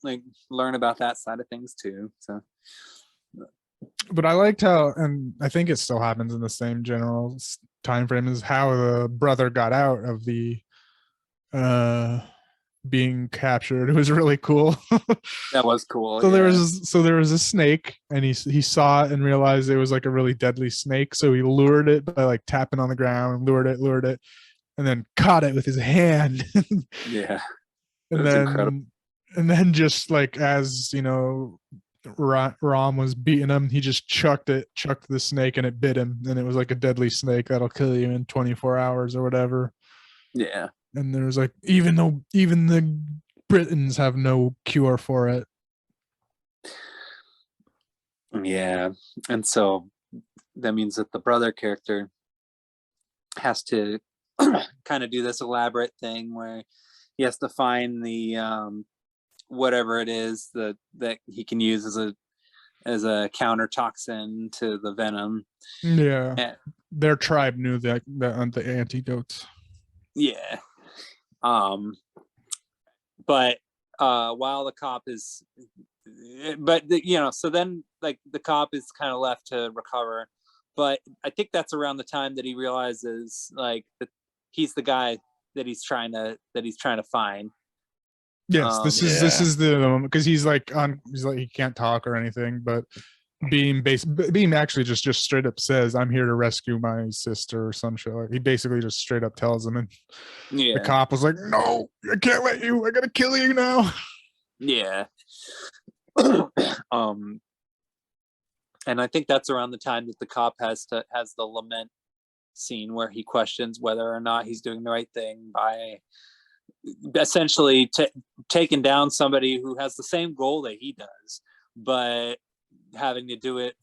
learn about that side of things too. So, but I liked how, and I think it still happens in the same general time frame, is how the brother got out of the being captured. It was really cool. That was cool. So yeah. there was a snake, and he saw it and realized it was like a really deadly snake. So he lured it by like tapping on the ground, lured it, and then caught it with his hand. Yeah. It And was incredible. then just like, as you know, Rom was beating him, he just chucked the snake, and it bit him, and it was like a deadly snake that'll kill you in 24 hours or whatever. Yeah. And there's like, even the Britons have no cure for it. Yeah. And so that means that the brother character has to kind of do this elaborate thing where he has to find the whatever it is that he can use as a counter toxin to the venom. Yeah. And, Their tribe knew that the antidotes. yeah. But while the cop is, so then like the cop is kind of left to recover, but I think that's around the time that he realizes like that he's the guy that he's trying to find. Yes, this is the moment, because he's like he can't talk or anything, but Beam actually just straight up says, "I'm here to rescue my sister," or some shit. Like, he basically just straight up tells him, and the cop was like, "No, I can't let you. I gotta kill you now." Yeah. And I think that's around the time that the cop has the lament scene where he questions whether or not he's doing the right thing by essentially taking down somebody who has the same goal that he does, but having to do it,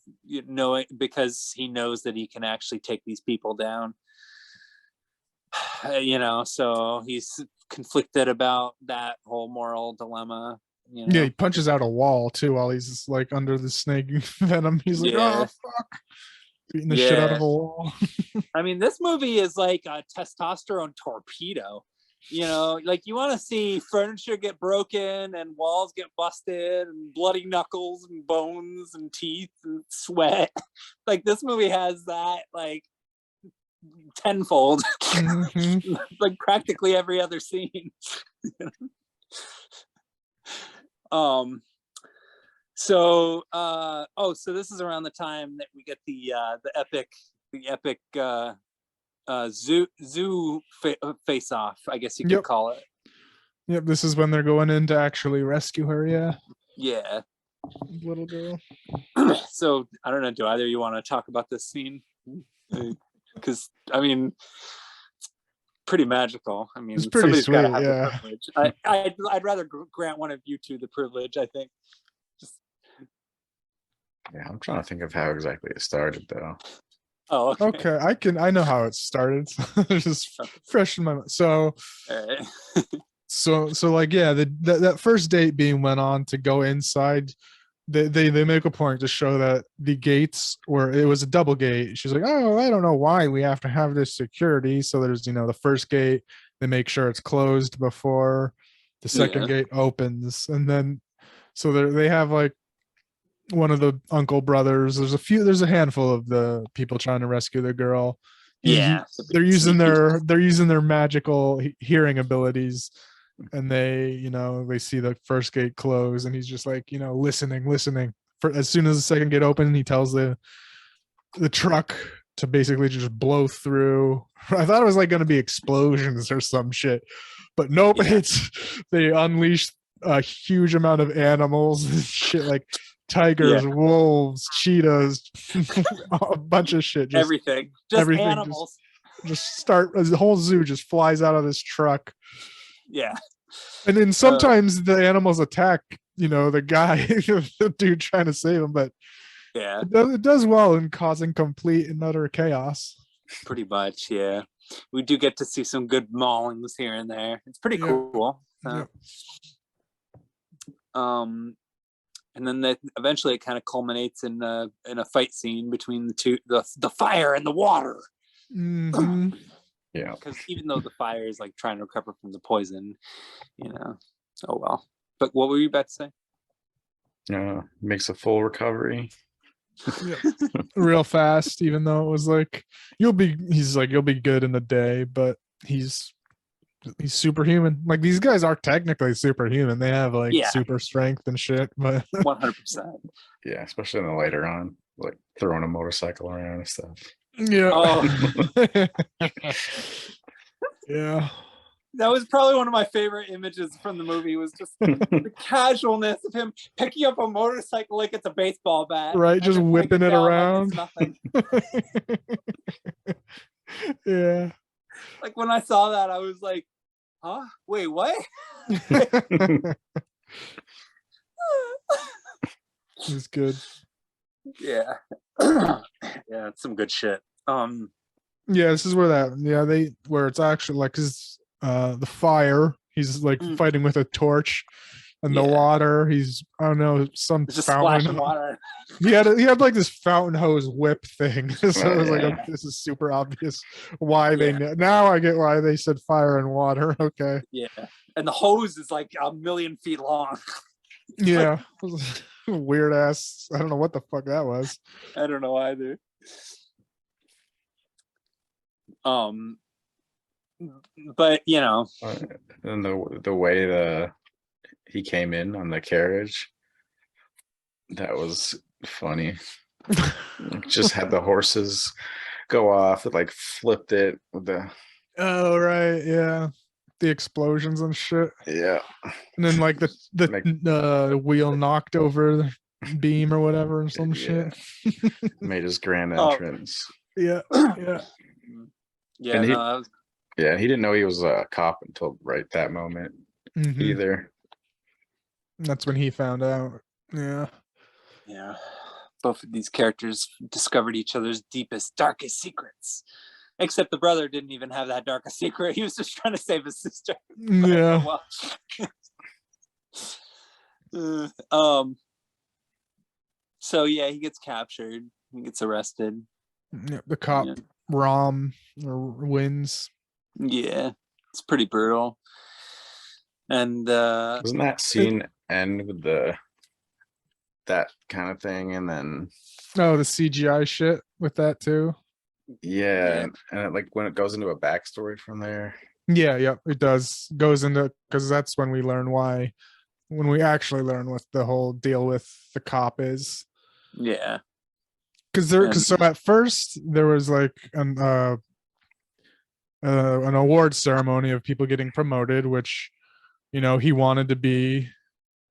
because he knows that he can actually take these people down. So he's conflicted about that whole moral dilemma. Yeah, he punches out a wall too while he's just, like, under the snake venom. He's like, "Oh fuck," beating the shit out of a wall. I mean, this movie is like a testosterone torpedo. Like, you want to see furniture get broken and walls get busted and bloody knuckles and bones and teeth and sweat. Like, this movie has that like tenfold. Mm-hmm. Like practically every other scene. So this is around the time that we get the epic zoo face off, I guess you could call it. Yep, this is when they're going in to actually rescue her. Yeah, little girl. So I don't know, do either of you want to talk about this scene? Because I mean, pretty magical. I mean, it's pretty sweet. Have the privilege. I'd rather grant one of you two the privilege, I think. Yeah, I'm trying to think of how exactly it started though. Oh, okay. I know how it started. It's just fresh in my mind. So, right. so like, yeah, that first date being went on to go inside. They make a point to show that the gates it was a double gate. She's like, "Oh, I don't know why we have to have this security." So there's, the first gate, they make sure it's closed before the second gate opens. And then, so they have like one of the uncle brothers. There's a handful of the people trying to rescue the girl. They're using their magical hearing abilities, and they see the first gate close, and he's just like, listening. For as soon as the second gate open, he tells the truck to basically just blow through. I thought it was like going to be explosions or some shit, but nope. They unleash a huge amount of animals and shit, like tigers, wolves, cheetahs, a bunch of shit. Everything. Animals. Just the whole zoo just flies out of this truck. Yeah. And then sometimes the animals attack, the guy, the dude trying to save him, but it does well in causing complete and utter chaos. Pretty much, yeah. We do get to see some good maulings here and there. It's pretty cool. And then eventually it kind of culminates in a fight scene between the two, the fire and the water. Mm-hmm. Yeah. Because even though the fire is like trying to recover from the poison, oh well. But what were you about to say? Makes a full recovery. Real fast, even though it was like, you'll be good in a day, but he's He's superhuman. Like these guys are technically superhuman. They have like Yeah. super strength and shit, but 100%. Yeah, especially in the later on, like throwing a motorcycle around and stuff. yeah. Oh. Yeah. That was probably one of my favorite images from the movie, was just the casualness of him picking up a motorcycle like it's a baseball bat. Right, and just then putting whipping it down around. Like it's nothing. Yeah. Like when I saw that, I was like, huh? Wait, what? It's good. Yeah. Yeah, it's some good shit. Yeah, this is where where it's actually like the fire, he's like fighting with a torch, and the water, he's I don't know, some it's just fountain. splashing water. He had like this fountain hose whip thing. So it was like, yeah. okay, this is super obvious why they now I get why they said fire and water. Okay. Yeah. And the hose is like 1,000,000 feet long. Yeah. Weird ass. I don't know what the fuck that was. I don't know either. But you know, and the way he came in on the carriage, that was funny. Just had the horses go off, it like flipped it with the Oh right, yeah. The explosions and shit. yeah. And then like the wheel knocked over the beam or whatever or some shit. Made his grand entrance. Yeah. Yeah. Yeah, And no, he didn't know he was a cop until right that moment either. That's when he found out. Yeah. Yeah. Both of these characters discovered each other's deepest, darkest secrets. Except the brother didn't even have that darkest secret. He was just trying to save his sister. Yeah. So yeah, he gets captured. He gets arrested. Yeah, the cop wins. Yeah, it's pretty brutal. And doesn't that scene end with that kind of thing, and then the CGI shit with that too? Yeah. And it, like when it goes into a backstory from there. Yeah, it does. Goes into, because that's when we actually learn what the whole deal with the cop is. Yeah. Because so at first there was like an award ceremony of people getting promoted, which he wanted to be.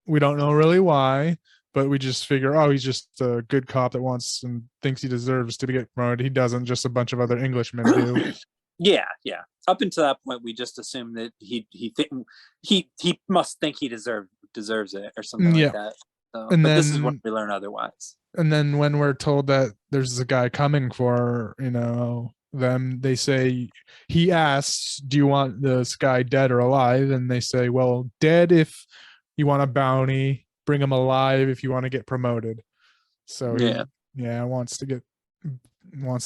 We don't know really why, but we just figure, he's just a good cop that wants and thinks he deserves to get promoted. He doesn't. Just a bunch of other Englishmen do. Yeah. Up until that point, we just assumed that he must think he deserves it or something like that. So, but this is when we learn otherwise. And then when we're told that there's a guy coming for them, they say, he asks, "Do you want this guy dead or alive?" And they say, "Well, dead if you want a bounty. Bring him alive if you want to get promoted." So wants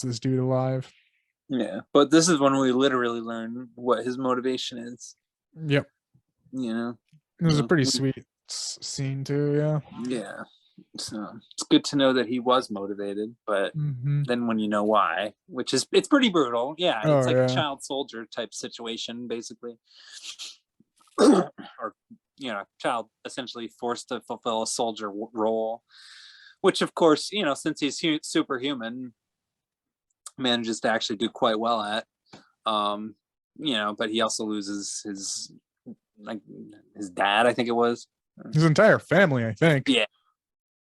this dude alive. Yeah, but this is when we literally learn what his motivation is. Yep. It was a pretty sweet scene too. Yeah. So it's good to know that he was motivated, but then when you know why, it's pretty brutal. Yeah, it's like a child soldier type situation, basically. Or child essentially forced to fulfill a soldier role, which of course, since he's superhuman, manages to actually do quite well at. But he also loses his dad, I think it was. His entire family, I think. Yeah.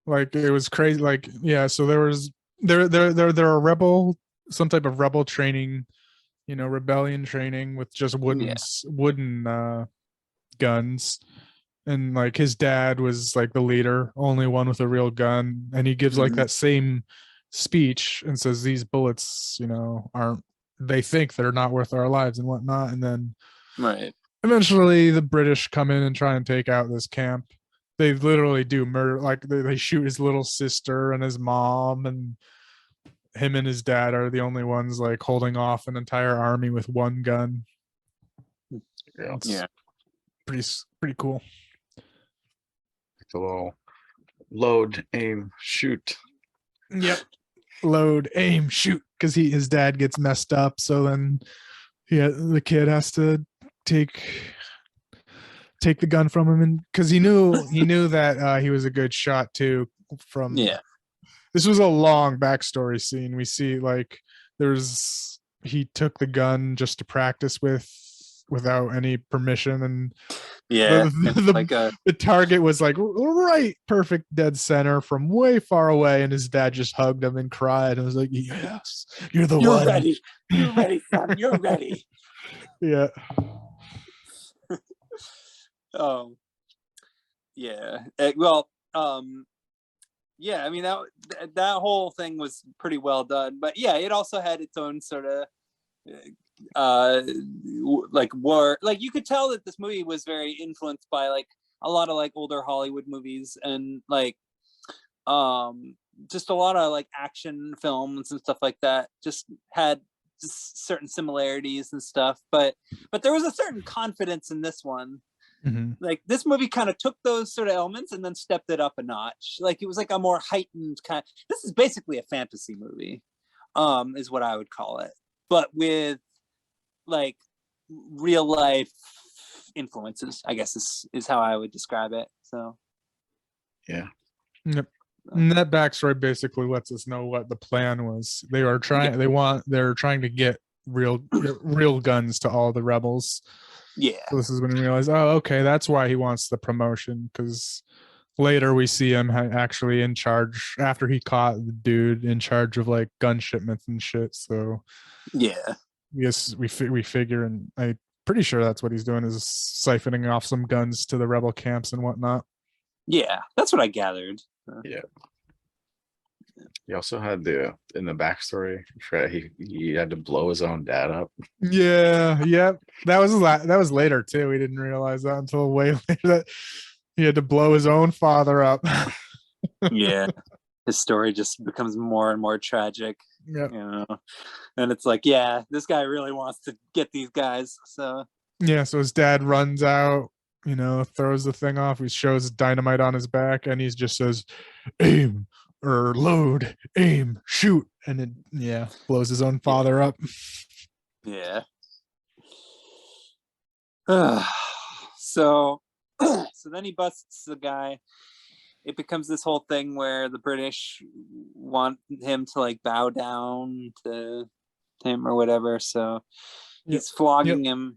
Like it was crazy. Like, yeah, so they're a rebel, some type of rebel training, rebellion training with just wooden guns. And like his dad was like the leader, only one with a real gun. And he gives like that same speech and says, "These bullets, they think they're not worth our lives and whatnot." And then eventually the British come in and try and take out this camp. They literally do murder. Like they shoot his little sister and his mom, and him and his dad are the only ones like holding off an entire army with one gun. Yeah. Pretty cool. It's a little load, aim, shoot. Yep. Load, aim, shoot. Because his dad gets messed up, so then the kid has to take the gun from him, and because he knew that he was a good shot too. From Yeah. This was a long backstory scene. We see like he took the gun just to practice without any permission, and Yeah. the target was like right perfect dead center from way far away, and his dad just hugged him and cried and was like, yes, you're the You're one. ready. You're ready, son. You're ready. Yeah. Yeah. Yeah, I mean that whole thing was pretty well done, but yeah, it also had its own sort of like war. Like you could tell that this movie was very influenced by like a lot of like older Hollywood movies, and like just a lot of like action films and stuff like that just had just certain similarities and stuff, but there was a certain confidence in this one. Mm-hmm. Like this movie kind of took those sort of elements and then stepped it up a notch. Like it was like a more heightened kind. This is basically a fantasy movie, is what I would call it, but with like real life influences, I guess is how I would describe it. So Yeah. Yep. And that backstory basically lets us know what the plan was. They're trying to get real guns to all the rebels. Yeah. So this is when we realize, oh, okay, that's why he wants the promotion, because later we see him actually in charge after he caught the dude in charge of like gun shipments and shit. So yeah, yes, we figure, and I'm pretty sure that's what he's doing, is siphoning off some guns to the rebel camps and whatnot. Yeah, that's what I gathered. Yeah. He also had in the backstory, he had to blow his own dad up. Yeah, that was later too. We didn't realize that until way later, that he had to blow his own father up. Yeah, his story just becomes more and more tragic. Yeah, you know, and it's like, yeah, this guy really wants to get these guys. So yeah, so his dad runs out, throws the thing off. He shows dynamite on his back, and he just says, "Aim or load, aim, shoot," and it blows his own father up. Yeah. So then he busts the guy. It becomes this whole thing where the British want him to like bow down to him or whatever. So he's flogging him.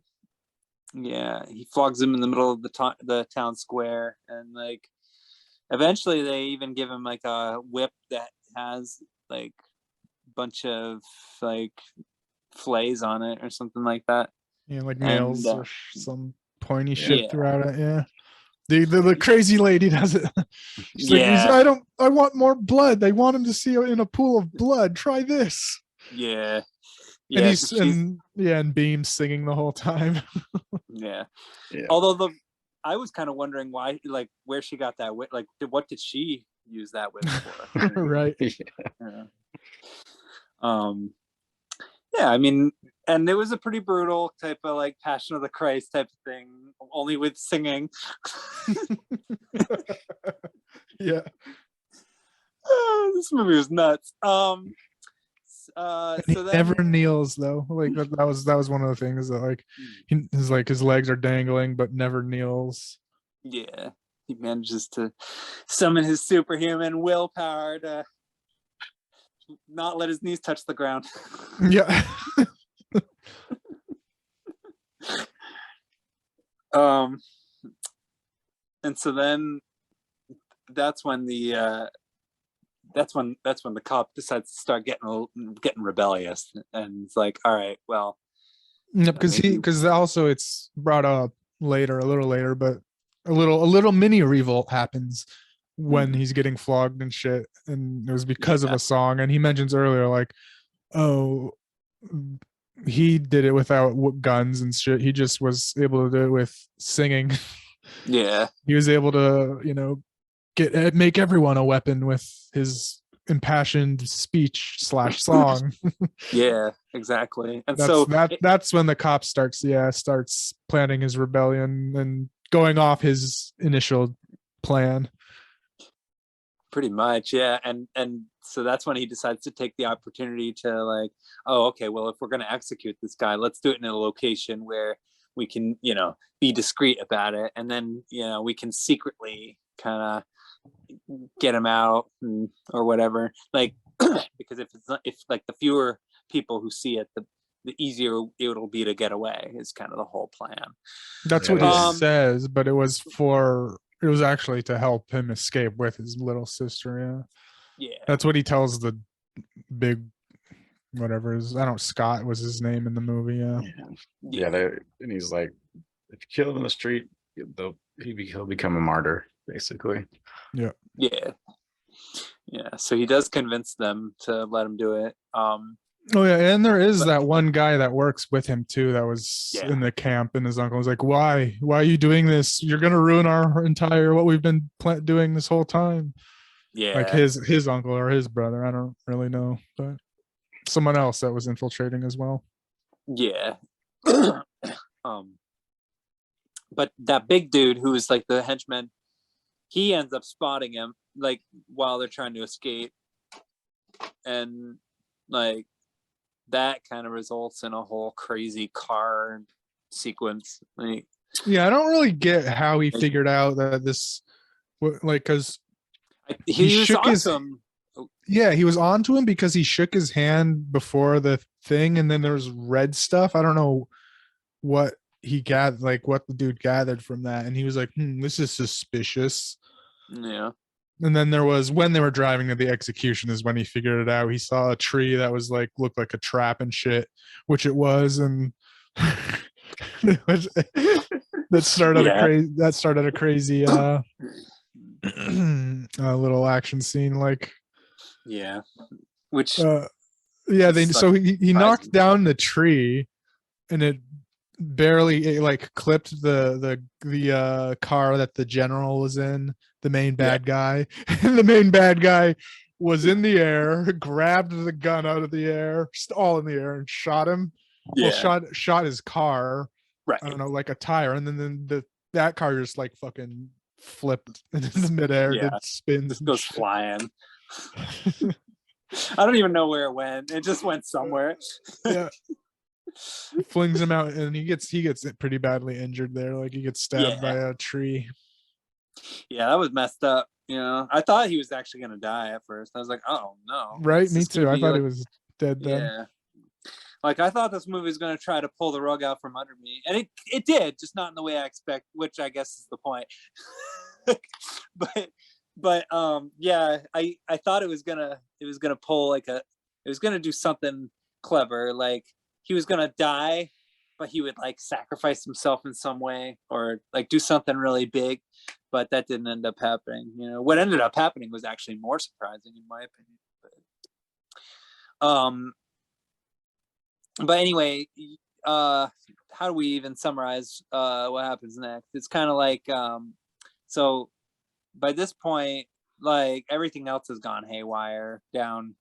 Yeah, he flogs him in the middle of the town square, and like eventually they even give him like a whip that has like a bunch of like flays on it or something like that. Yeah, like nails or some pointy shit yeah. throughout it. Yeah. The crazy lady does it. She's Yeah. like, I want more blood. They want him to see in a pool of blood. Try this. Yeah. And Yeah. and Beam's singing the whole time. Yeah. Yeah. Although I was kind of wondering why, like, where she got that whip. Like, what did she use that whip for? Right. Yeah. Yeah, I mean, and it was a pretty brutal type of like Passion of the Christ type of thing, only with singing. Yeah. This movie was nuts. So he then, never kneels though. Like that was one of the things that like his legs are dangling but never kneels. Yeah, he manages to summon his superhuman willpower to not let his knees touch the ground. Yeah. And so then that's when the cop decides to start getting rebellious, and it's like, all right, well, because also it's brought up a little later, but a little mini revolt happens when he's getting flogged and shit, and it was because of a song. And he mentions earlier, like, oh, he did it without guns and shit. He just was able to do it with singing. Yeah, he was able to make everyone a weapon with his impassioned speech / song. Yeah, exactly. And that's when the cop starts planning his rebellion and going off his initial plan. Pretty much, yeah. And so that's when he decides to take the opportunity to like, oh, okay, well, if we're going to execute this guy, let's do it in a location where we can, be discreet about it, and then we can secretly kind of get him out or whatever. Like because if like the fewer people who see it, the easier it'll be to get away is kind of the whole plan. That's Yeah, what he Um, says, but it was actually to help him escape with his little sister. Yeah. Yeah. That's what he tells the big whatever is, I don't, Scott was his name in the movie. Yeah. Yeah, and he's like, if you kill him in the street, he'll become a martyr, basically. Yeah. So he does convince them to let him do it. Oh yeah, and there is that one guy that works with him too that was Yeah. in the camp, and his uncle was like, why are you doing this? You're gonna ruin our entire what we've been doing this whole time. Yeah. Like his uncle or his brother, I don't really know, but someone else that was infiltrating as well. Yeah. But that big dude who is like the henchman, he ends up spotting him like while they're trying to escape, and like that kind of results in a whole crazy car sequence. Like, Yeah, I don't really get how he figured out that this, like, because he was shook his awesome. yeah, he was onto him because he shook his hand before the thing, and then there's red stuff. I don't know what he gathered, like what the dude gathered from that, and he was like, this is suspicious. Yeah. And then there was, when they were driving to the execution, is when he figured it out. He saw a tree that was like, looked like a trap and shit, which it was, and that started a crazy little action scene, like, Yeah. Which yeah, so he knocked surprising. down the tree, and it barely, like, clipped the car that the general was in, the main bad guy. And the main bad guy was in the air, grabbed the gun out of the air, all in the air, and shot him. Yeah. Well, shot his car, Right. I don't know, like a tire, and then that car just like fucking flipped in the midair, Yeah. did spins, Just goes flying. I don't even know where it went. It just went somewhere. Yeah. Flings him out, and he gets pretty badly injured there. Like, he gets stabbed by a tree. Yeah, that was messed up. I thought he was actually gonna die at first. I was like, oh no. Right, me too. I thought he was dead then. Yeah. Like, I thought this movie was gonna try to pull the rug out from under me, and it did, just not in the way I expect, which I guess is the point. but yeah, I thought it was gonna pull it was gonna do something clever, like he was gonna die, but he would like sacrifice himself in some way, or like do something really big, but that didn't end up happening. What ended up happening was actually more surprising, in my opinion. But anyway, how do we even summarize what happens next? It's kind of like, so by this point, like, everything else has gone haywire down.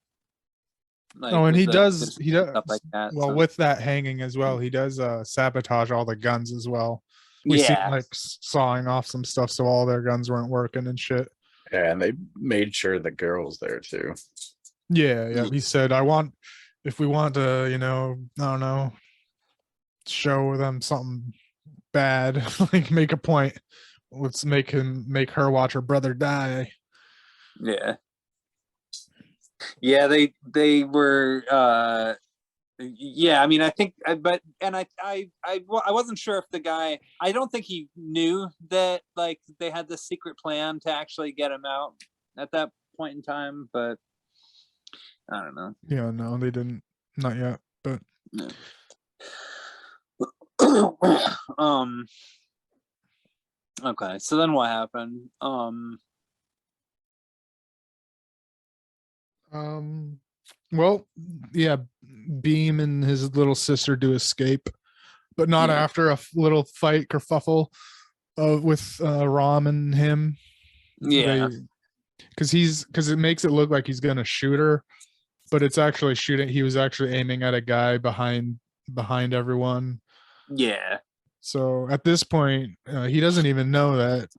Like, and he does stuff like that. Well, so. with that hanging as well, he does sabotage all the guns as well. We see him, like, sawing off some stuff so all their guns weren't working and shit. Yeah, and they made sure the girl was there too. Yeah. He said, if we want to, I don't know, show them something bad, like, make a point, let's make her watch her brother die. Yeah, they were I mean, I think, I wasn't sure if the guy, I don't think he knew that, like, they had this secret plan to actually get him out at that point in time, but I don't know. Yeah, no, they didn't, not yet, but No. Okay, so then what happened? Well, yeah, Beam and his little sister do escape, but not after a little fight kerfuffle with Rom and him. Yeah. Because it makes it look like he's gonna shoot her, but it's actually he was actually aiming at a guy behind everyone. Yeah. So at this point, he doesn't even know that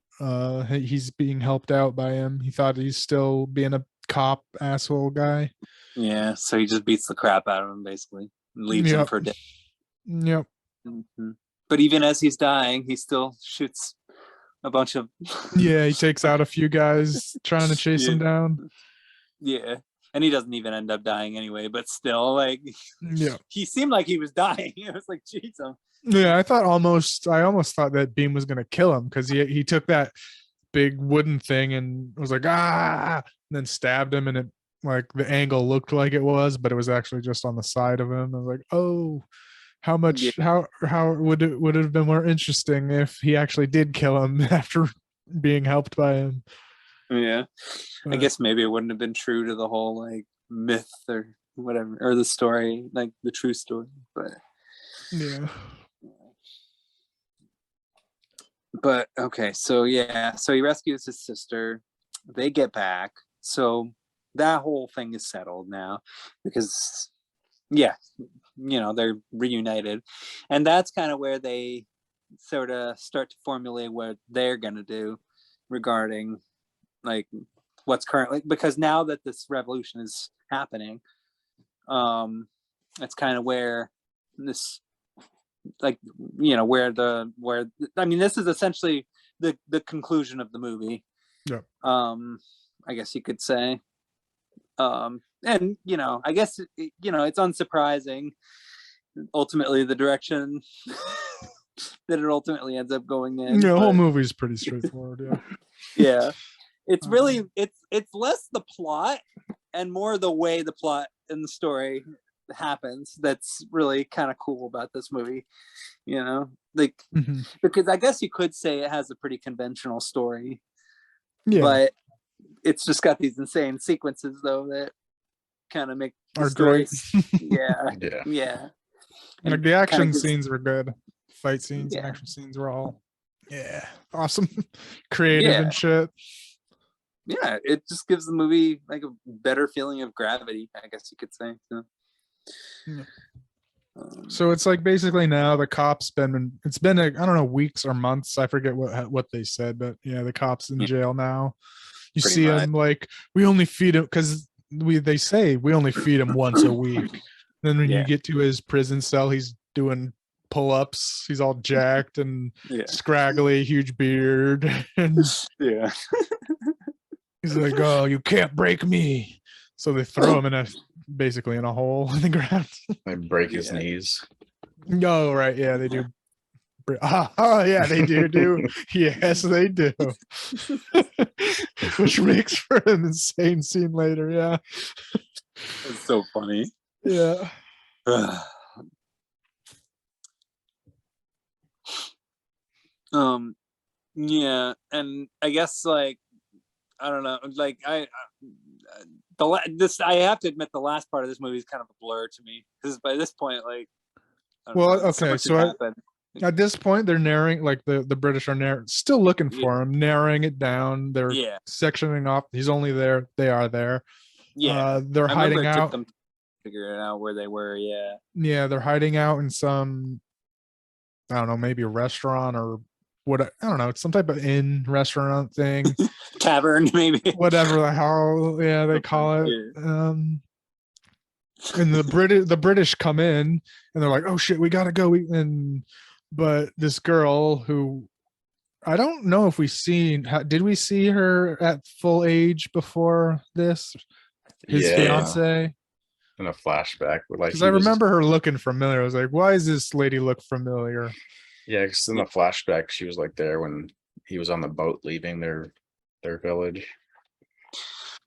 he's being helped out by him. He thought he's still being a cop asshole guy. Yeah, so he just beats the crap out of him, basically, and leaves him for dead. Yep. Mm-hmm. But even as he's dying, he still shoots a bunch of Yeah, he takes out a few guys trying to chase him Yeah. down. Yeah. And he doesn't even end up dying anyway, but still, like, Yeah. he seemed like he was dying. It was like, jeez. Yeah, I almost thought that Beam was gonna kill him because he took that big wooden thing and was like, ah, and then stabbed him, and it like the angle looked like it was, but it was actually just on the side of him. I was like, oh, how much how would it have been more interesting if he actually did kill him after being helped by him? Yeah. But, I guess maybe it wouldn't have been true to the whole like myth or whatever, or the story, like the true story. yeah. But okay, so yeah, so he rescues his sister. They get back. So that whole thing is settled now because yeah, they're reunited. And that's kind of where they sort of start to formulate what they're going to do regarding like what's currently, because now that this revolution is happening, that's kind of where this like where I mean this is essentially the conclusion of the movie. Yeah. I guess you could say. And I guess it's unsurprising ultimately the direction that it ultimately ends up going in. Yeah, the whole movie is pretty straightforward. Yeah. Yeah. It's really it's less the plot and more the way the plot and the story happens that's really kind of cool about this movie, like because I guess you could say it has a pretty conventional story, but it's just got these insane sequences though that kind of make the story yeah Like the action scenes were good, fight scenes and action scenes were all awesome, creative and shit. Yeah, it just gives the movie like a better feeling of gravity, I guess you could say. So it's like basically now the cops it's been I don't know, weeks or months, I forget what they said, but yeah, the cops in jail now. You Pretty see much. them like, we only feed him because they say we only feed him once a week. Then when you get to his prison cell, he's doing pull-ups, he's all jacked and scraggly, huge beard, and he's like, oh, you can't break me. So they throw him basically in a hole in the ground. They break his knees. Oh, right. Yeah, they do. Oh, yeah, they do. Yes, they do. Which makes for an insane scene later. Yeah. It's so funny. Yeah. Yeah, and I guess like I don't know, like I have to admit the last part of this movie is kind of a blur to me because by this point, like, okay, so at this point they're narrating, like the British are still looking for him, narrowing it down. They're sectioning off. He's only there. They are there. Yeah, they're hiding out. Took them to figure out where they were. Yeah, they're hiding out in some, I don't know, maybe a restaurant or what, I don't know, it's some type of inn restaurant thing. Tavern, maybe. Whatever the hell, they call it. And the British come in and they're like, oh shit, we gotta go. But this girl who, I don't know if did we see her at full age before this? His fiance? In a flashback. Because I remember her looking familiar. I was like, why does this lady look familiar? Yeah, because in the flashback, she was like there when he was on the boat leaving their village.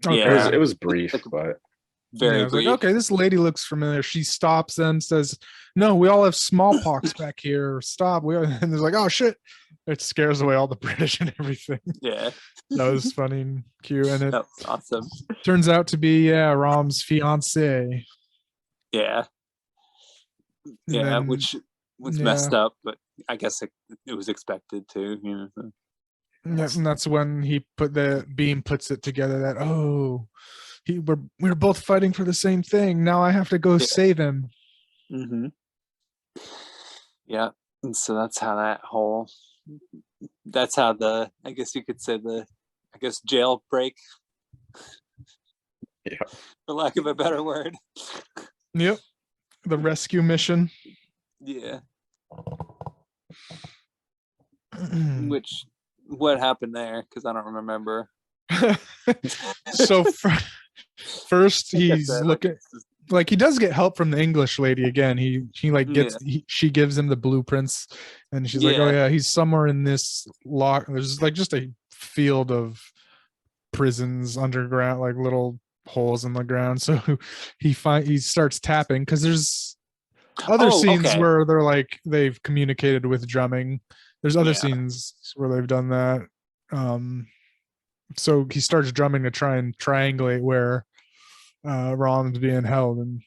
Okay. Yeah, it was brief, but very I was brief. like, okay, this lady looks familiar. She stops them, says, no, we all have smallpox back here. Stop. And they're like, oh shit. It scares away all the British and everything. Yeah. That was funny and cute. And it that was awesome. Turns out to be, Rom's fiance. Yeah. Yeah, which was messed up, but I guess it was expected to, So. Yeah, and that's when Beam puts it together that, we're both fighting for the same thing. Now I have to go save him. Mm-hmm. Yeah, and so that's how I guess you could say jailbreak. Yeah. For lack of a better word. Yep. The rescue mission. Yeah. What happened there? Because I don't remember. So first Like I he's said, looking like he does get help from the English lady again. He like gets she gives him the blueprints, and she's like, oh yeah, he's somewhere in this lock. There's like just a field of prisons underground, like little holes in the ground. So he starts tapping because there's other scenes where they're like they've communicated with drumming. There's other scenes where they've done that. So he starts drumming to try and triangulate where Rom's being held, and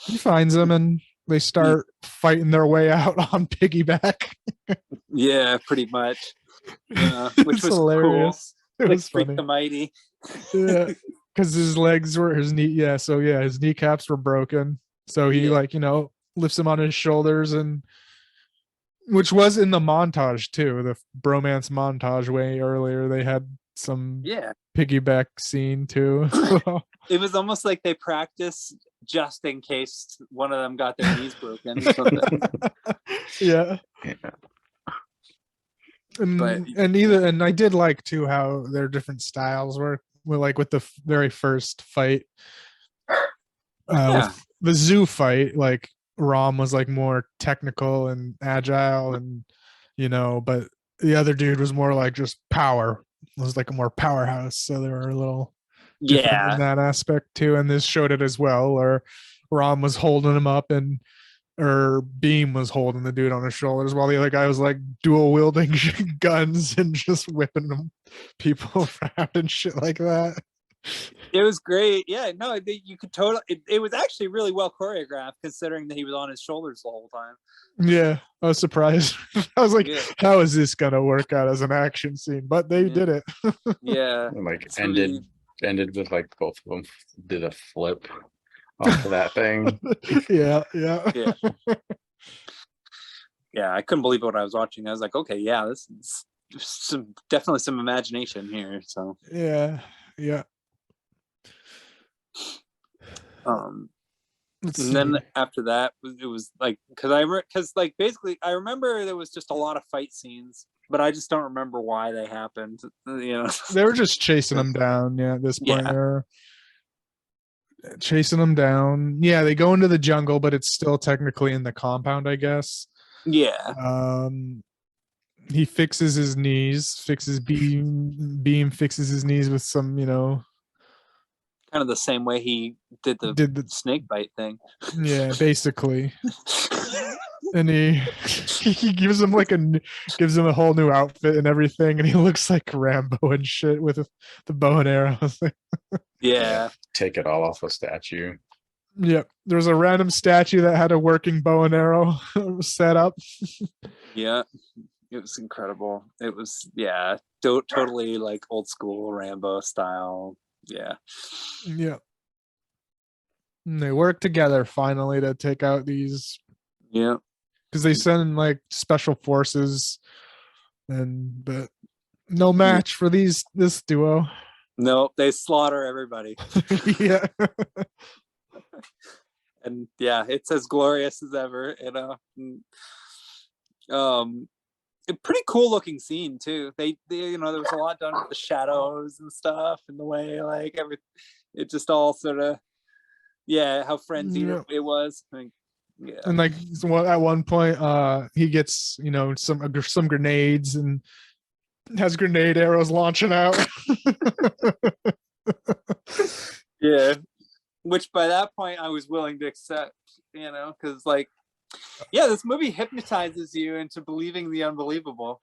he finds them, and they start fighting their way out on piggyback. Yeah, pretty much. Which was hilarious. Cool. It was Freak funny. the Mighty. Yeah, because his legs were his knee. Yeah, so yeah, his kneecaps were broken. So he lifts him on his shoulders, and which was in the montage too, the bromance montage way earlier. They had some piggyback scene too. It was almost like they practiced just in case one of them got their knees broken. Yeah. And I did like too how their different styles were like with the very first fight. With the zoo fight, like Rom was like more technical and agile, and but the other dude was more like just power. It was like a more powerhouse, so they were a little different in that aspect too. And this showed it as well, or Rom was holding him up, and Beam was holding the dude on his shoulders while the other guy was like dual wielding guns and just whipping them people around and shit like that. It was great. Yeah, no, you could totally. It was actually really well choreographed, considering that he was on his shoulders the whole time. Yeah, I was surprised. I was like, how is this gonna work out as an action scene? But they did it. And like ended with like both of them did a flip off of that thing. Yeah. Yeah, I couldn't believe what I was watching. I was like, okay, yeah, this is definitely some imagination here. So yeah. And then after that, it was like because basically I remember there was just a lot of fight scenes, but I just don't remember why they happened. They were just chasing them down. Yeah, at this point they're chasing them down. Yeah, they go into the jungle, but it's still technically in the compound, I guess. Yeah. He fixes his knees. Beam fixes his knees with some, kind of the same way he did the snake bite thing. Yeah, basically. And he gives him a whole new outfit and everything, and he looks like Rambo and shit with the bow and arrows. Yeah. Take it all off a statue. Yep. There was a random statue that had a working bow and arrow set up. Yeah. It was incredible. It was totally like old school Rambo style. Yeah. And they work together finally to take out these. Yeah. Because they send in like special forces, but no match for this duo. No, they slaughter everybody. Yeah. And it's as glorious as ever. A pretty cool looking scene too. They there was a lot done with the shadows and stuff, and the way like it just all sort of how frenzied it was. And like at one point he gets some grenades and has grenade arrows launching out. Which by that point I was willing to accept, because this movie hypnotizes you into believing the unbelievable.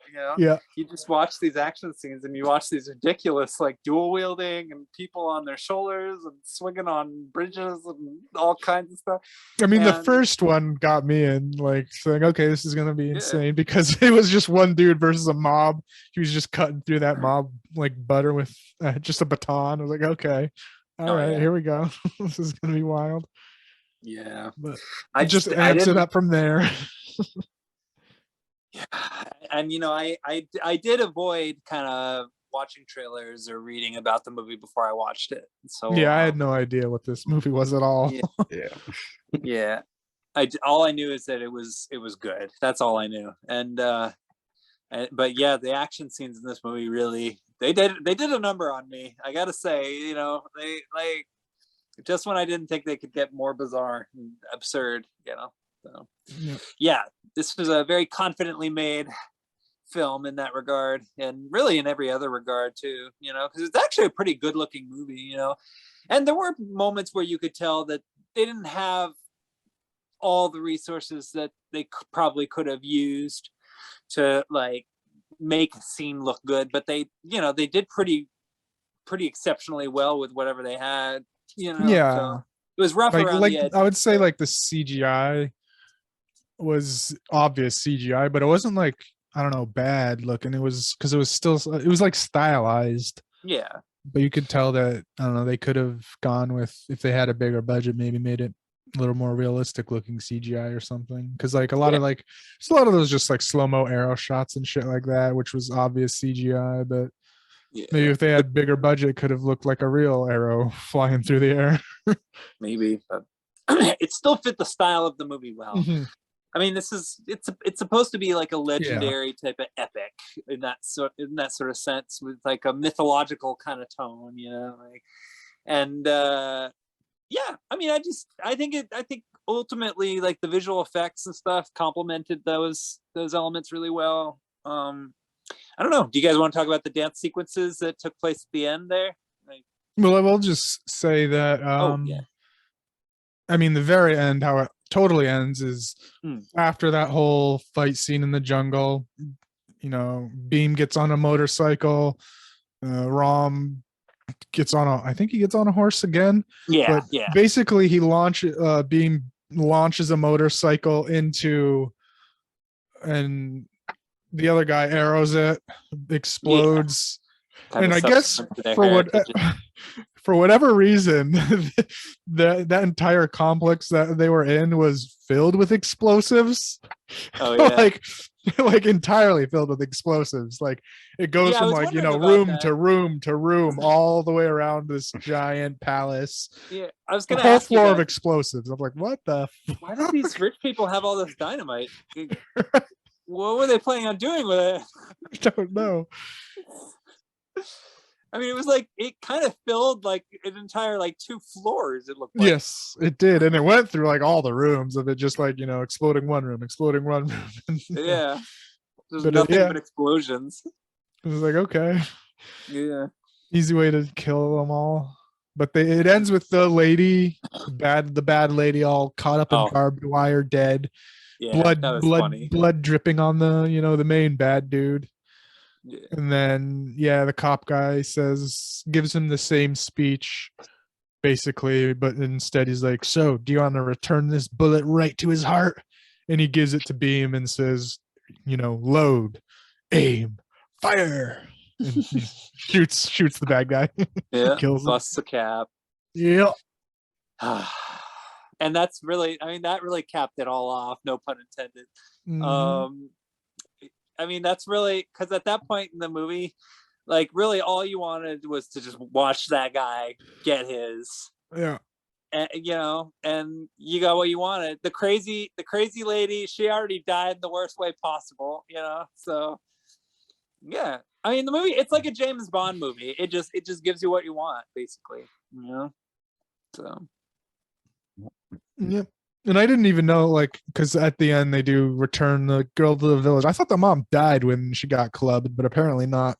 You just watch these action scenes and you watch these ridiculous like dual wielding and people on their shoulders and swinging on bridges and all kinds of stuff. I mean, the first one got me in like saying, okay, this is gonna be insane, because it was just one dude versus a mob. He was just cutting through that mob like butter with just a baton. I was like, okay, all right, here we go. This is gonna be wild. Yeah, but I just amps it up from there. And I did avoid kind of watching trailers or reading about the movie before I watched it. So I had no idea what this movie was at all. Yeah. all I knew is that it was good. That's all I knew. But yeah, the action scenes in this movie really they did a number on me. I gotta say, you know, they like just when I didn't think they could get more bizarre and absurd, you know. So yeah, this was a very confidently made film in that regard, and really in every other regard too, you know, because it's actually a pretty good looking movie, you know. And there were moments where you could tell that they didn't have all the resources that they probably could have used to like make a scene look good, but they, you know, they did pretty exceptionally well with whatever they had, you know. Yeah. So it was rough around Like the edges. I would say like the CGI was obvious CGI, but it wasn't like, I don't know, bad looking. It was because it was still, it was like stylized. Yeah. But you could tell that, I don't know, they could have gone with, if they had a bigger budget, maybe made it a little more realistic looking CGI or something. Because like a lot of like, it's a lot of those just like slow-mo arrow shots and shit like that, which was obvious CGI. But maybe if they had bigger budget, could have looked like a real arrow flying through the air. Maybe, but it still fit the style of the movie well. I mean, it's supposed to be like a legendary type of epic in that sort of sense, with like a mythological kind of tone, you know, like. And yeah, I mean, I think ultimately like the visual effects and stuff complemented those elements really well. I don't know, do you guys want to talk about the dance sequences that took place at the end there? Like, well, I will just say that I mean, the very end, how it totally ends is after that whole fight scene in the jungle, you know, Beam gets on a motorcycle, Rom gets on I think he gets on a horse again. Yeah, but basically Beam launches a motorcycle into, and the other guy arrows it, explodes. And I guess for whatever reason, that entire complex that they were in was filled with explosives. Oh yeah. like entirely filled with explosives. Like it goes from like, you know, room to room to room all the way around this giant palace. Yeah, I was gonna ask the whole ask floor of explosives. I'm like, what the why do these rich people have all this dynamite? What were they planning on doing with it? I don't know. I mean, it was like, it kind of filled like an entire like 2 floors, it looked like. Yes, it did. And it went through like all the rooms of it, just like, you know, exploding one room. Yeah. There's nothing but explosions. It was like, okay. Yeah. Easy way to kill them all. But it ends with the lady, the bad lady, all caught up in barbed wire, dead. Yeah, blood dripping on the, you know, the main bad dude. Yeah. And then the cop guy gives him the same speech basically, but instead he's like, so do you want to return this bullet right to his heart? And he gives it to Beam and says, you know, load, aim, fire, and shoots the bad guy. Yeah, kills busts the cap. Yeah. And that's really, I mean, that really capped it all off, no pun intended. I mean, that's really, because at that point in the movie, like really all you wanted was to just watch that guy get his. Yeah. And, you know, and you got what you wanted. The crazy lady, she already died in the worst way possible, you know. So yeah, I mean, the movie, it's like a James Bond movie. It just gives you what you want, basically, you know. So yeah. And I didn't even know, like, because at the end they do return the girl to the village. I thought the mom died when she got clubbed, but apparently not.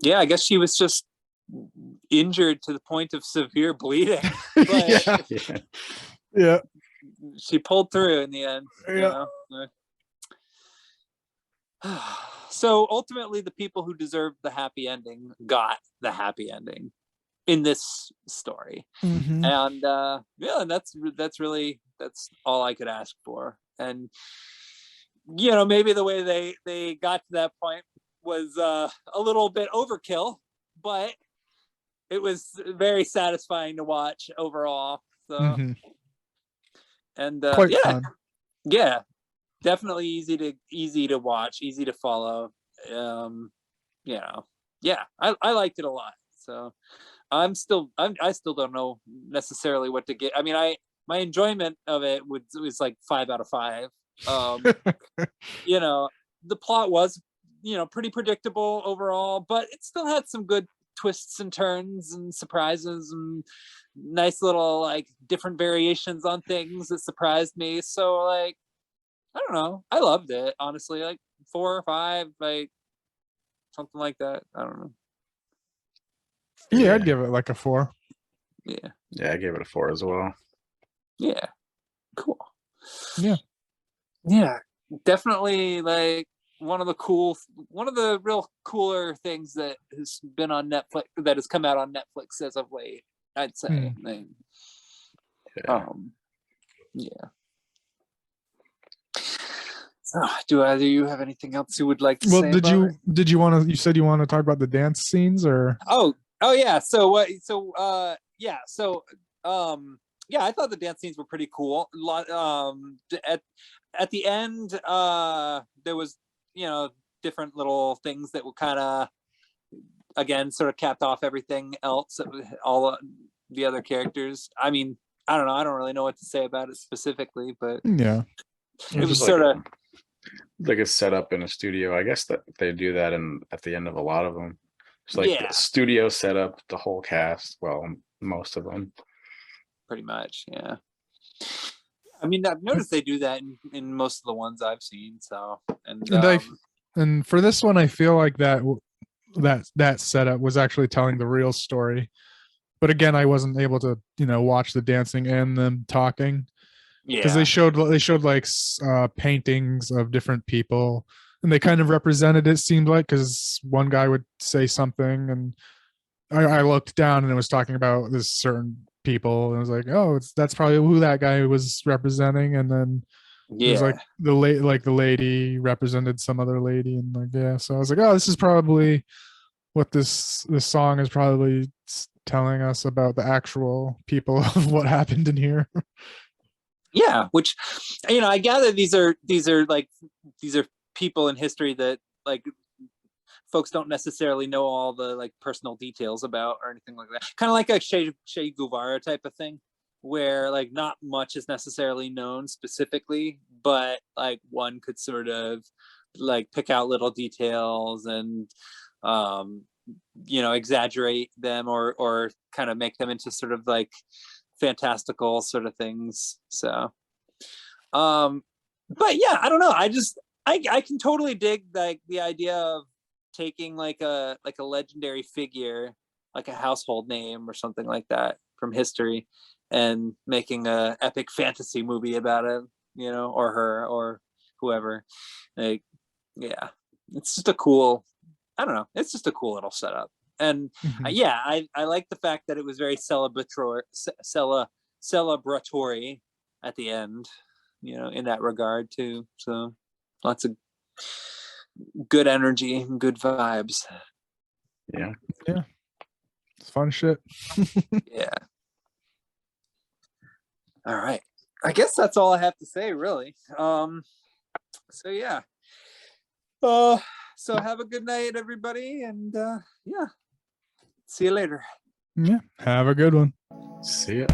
Yeah, I guess she was just injured to the point of severe bleeding. But yeah. She pulled through in the end. Yeah. You know? So ultimately, the people who deserved the happy ending got the happy ending in this story. And and that's all I could ask for. And you know, maybe the way they got to that point was a little bit overkill, but it was very satisfying to watch overall. So and quite fun. Yeah, definitely easy to watch, easy to follow. You know, yeah, I liked it a lot. So I still don't know necessarily what to get. I mean, my enjoyment of it was like 5 out of 5. You know, the plot was, you know, pretty predictable overall, but it still had some good twists and turns and surprises and nice little like different variations on things that surprised me. So like, I don't know, I loved it, honestly. Like 4 or 5, like something like that. I don't know. Yeah, I'd give it like a 4. Yeah. Yeah, I gave it a 4 as well. Yeah. Cool. Yeah. Yeah. Definitely like one of the real cooler things that has been on Netflix, that has come out on Netflix as of late, I'd say. Like, Yeah. Yeah. So, do either of you have anything else you would like to Well, say? did you want to? You said you want to talk about the dance scenes, or Oh yeah. So what? Yeah. So yeah, I thought the dance scenes were pretty cool. At the end, there was, you know, different little things that were kind of, again, sort of capped off everything else, all the other characters. I mean, I don't know. I don't really know what to say about it specifically, but yeah, it was just sort of like a setup in a studio. I guess that they do that at the end of a lot of them. It's like yeah, the studio setup, the whole cast. Well, most of them. pretty much. Yeah. I mean, I've noticed they do that in most of the ones I've seen. So, and for this one, I feel like that setup was actually telling the real story. But again, I wasn't able to, you know, watch the dancing and them talking, because they showed like paintings of different people, and they kind of represented it, seemed like, because one guy would say something, and I looked down and it was talking about this certain people, and I was like, oh, that's probably who that guy was representing. And then it was like the lady represented some other lady, and like, yeah, so I was like, oh, this is probably what this song is probably telling us about the actual people of what happened in here. Yeah, which, you know, I gather these are people in history that like folks don't necessarily know all the like personal details about or anything like that. Kind of like a Che Guevara type of thing, where like not much is necessarily known specifically, but like one could sort of like pick out little details and you know, exaggerate them or kind of make them into sort of like fantastical sort of things. So but yeah, I don't know, I can totally dig like the idea of taking like a legendary figure, like a household name or something like that from history, and making a epic fantasy movie about it, you know, or her or whoever. Like, yeah, it's just a cool, I don't know, it's just a cool little setup. And yeah, I like the fact that it was very celebratory at the end, you know, in that regard too. So lots of good energy and good vibes. Yeah. It's fun shit. Yeah. All right, I guess that's all I have to say, really. So yeah, so have a good night, everybody, and yeah, see you later. Yeah, have a good one. See ya.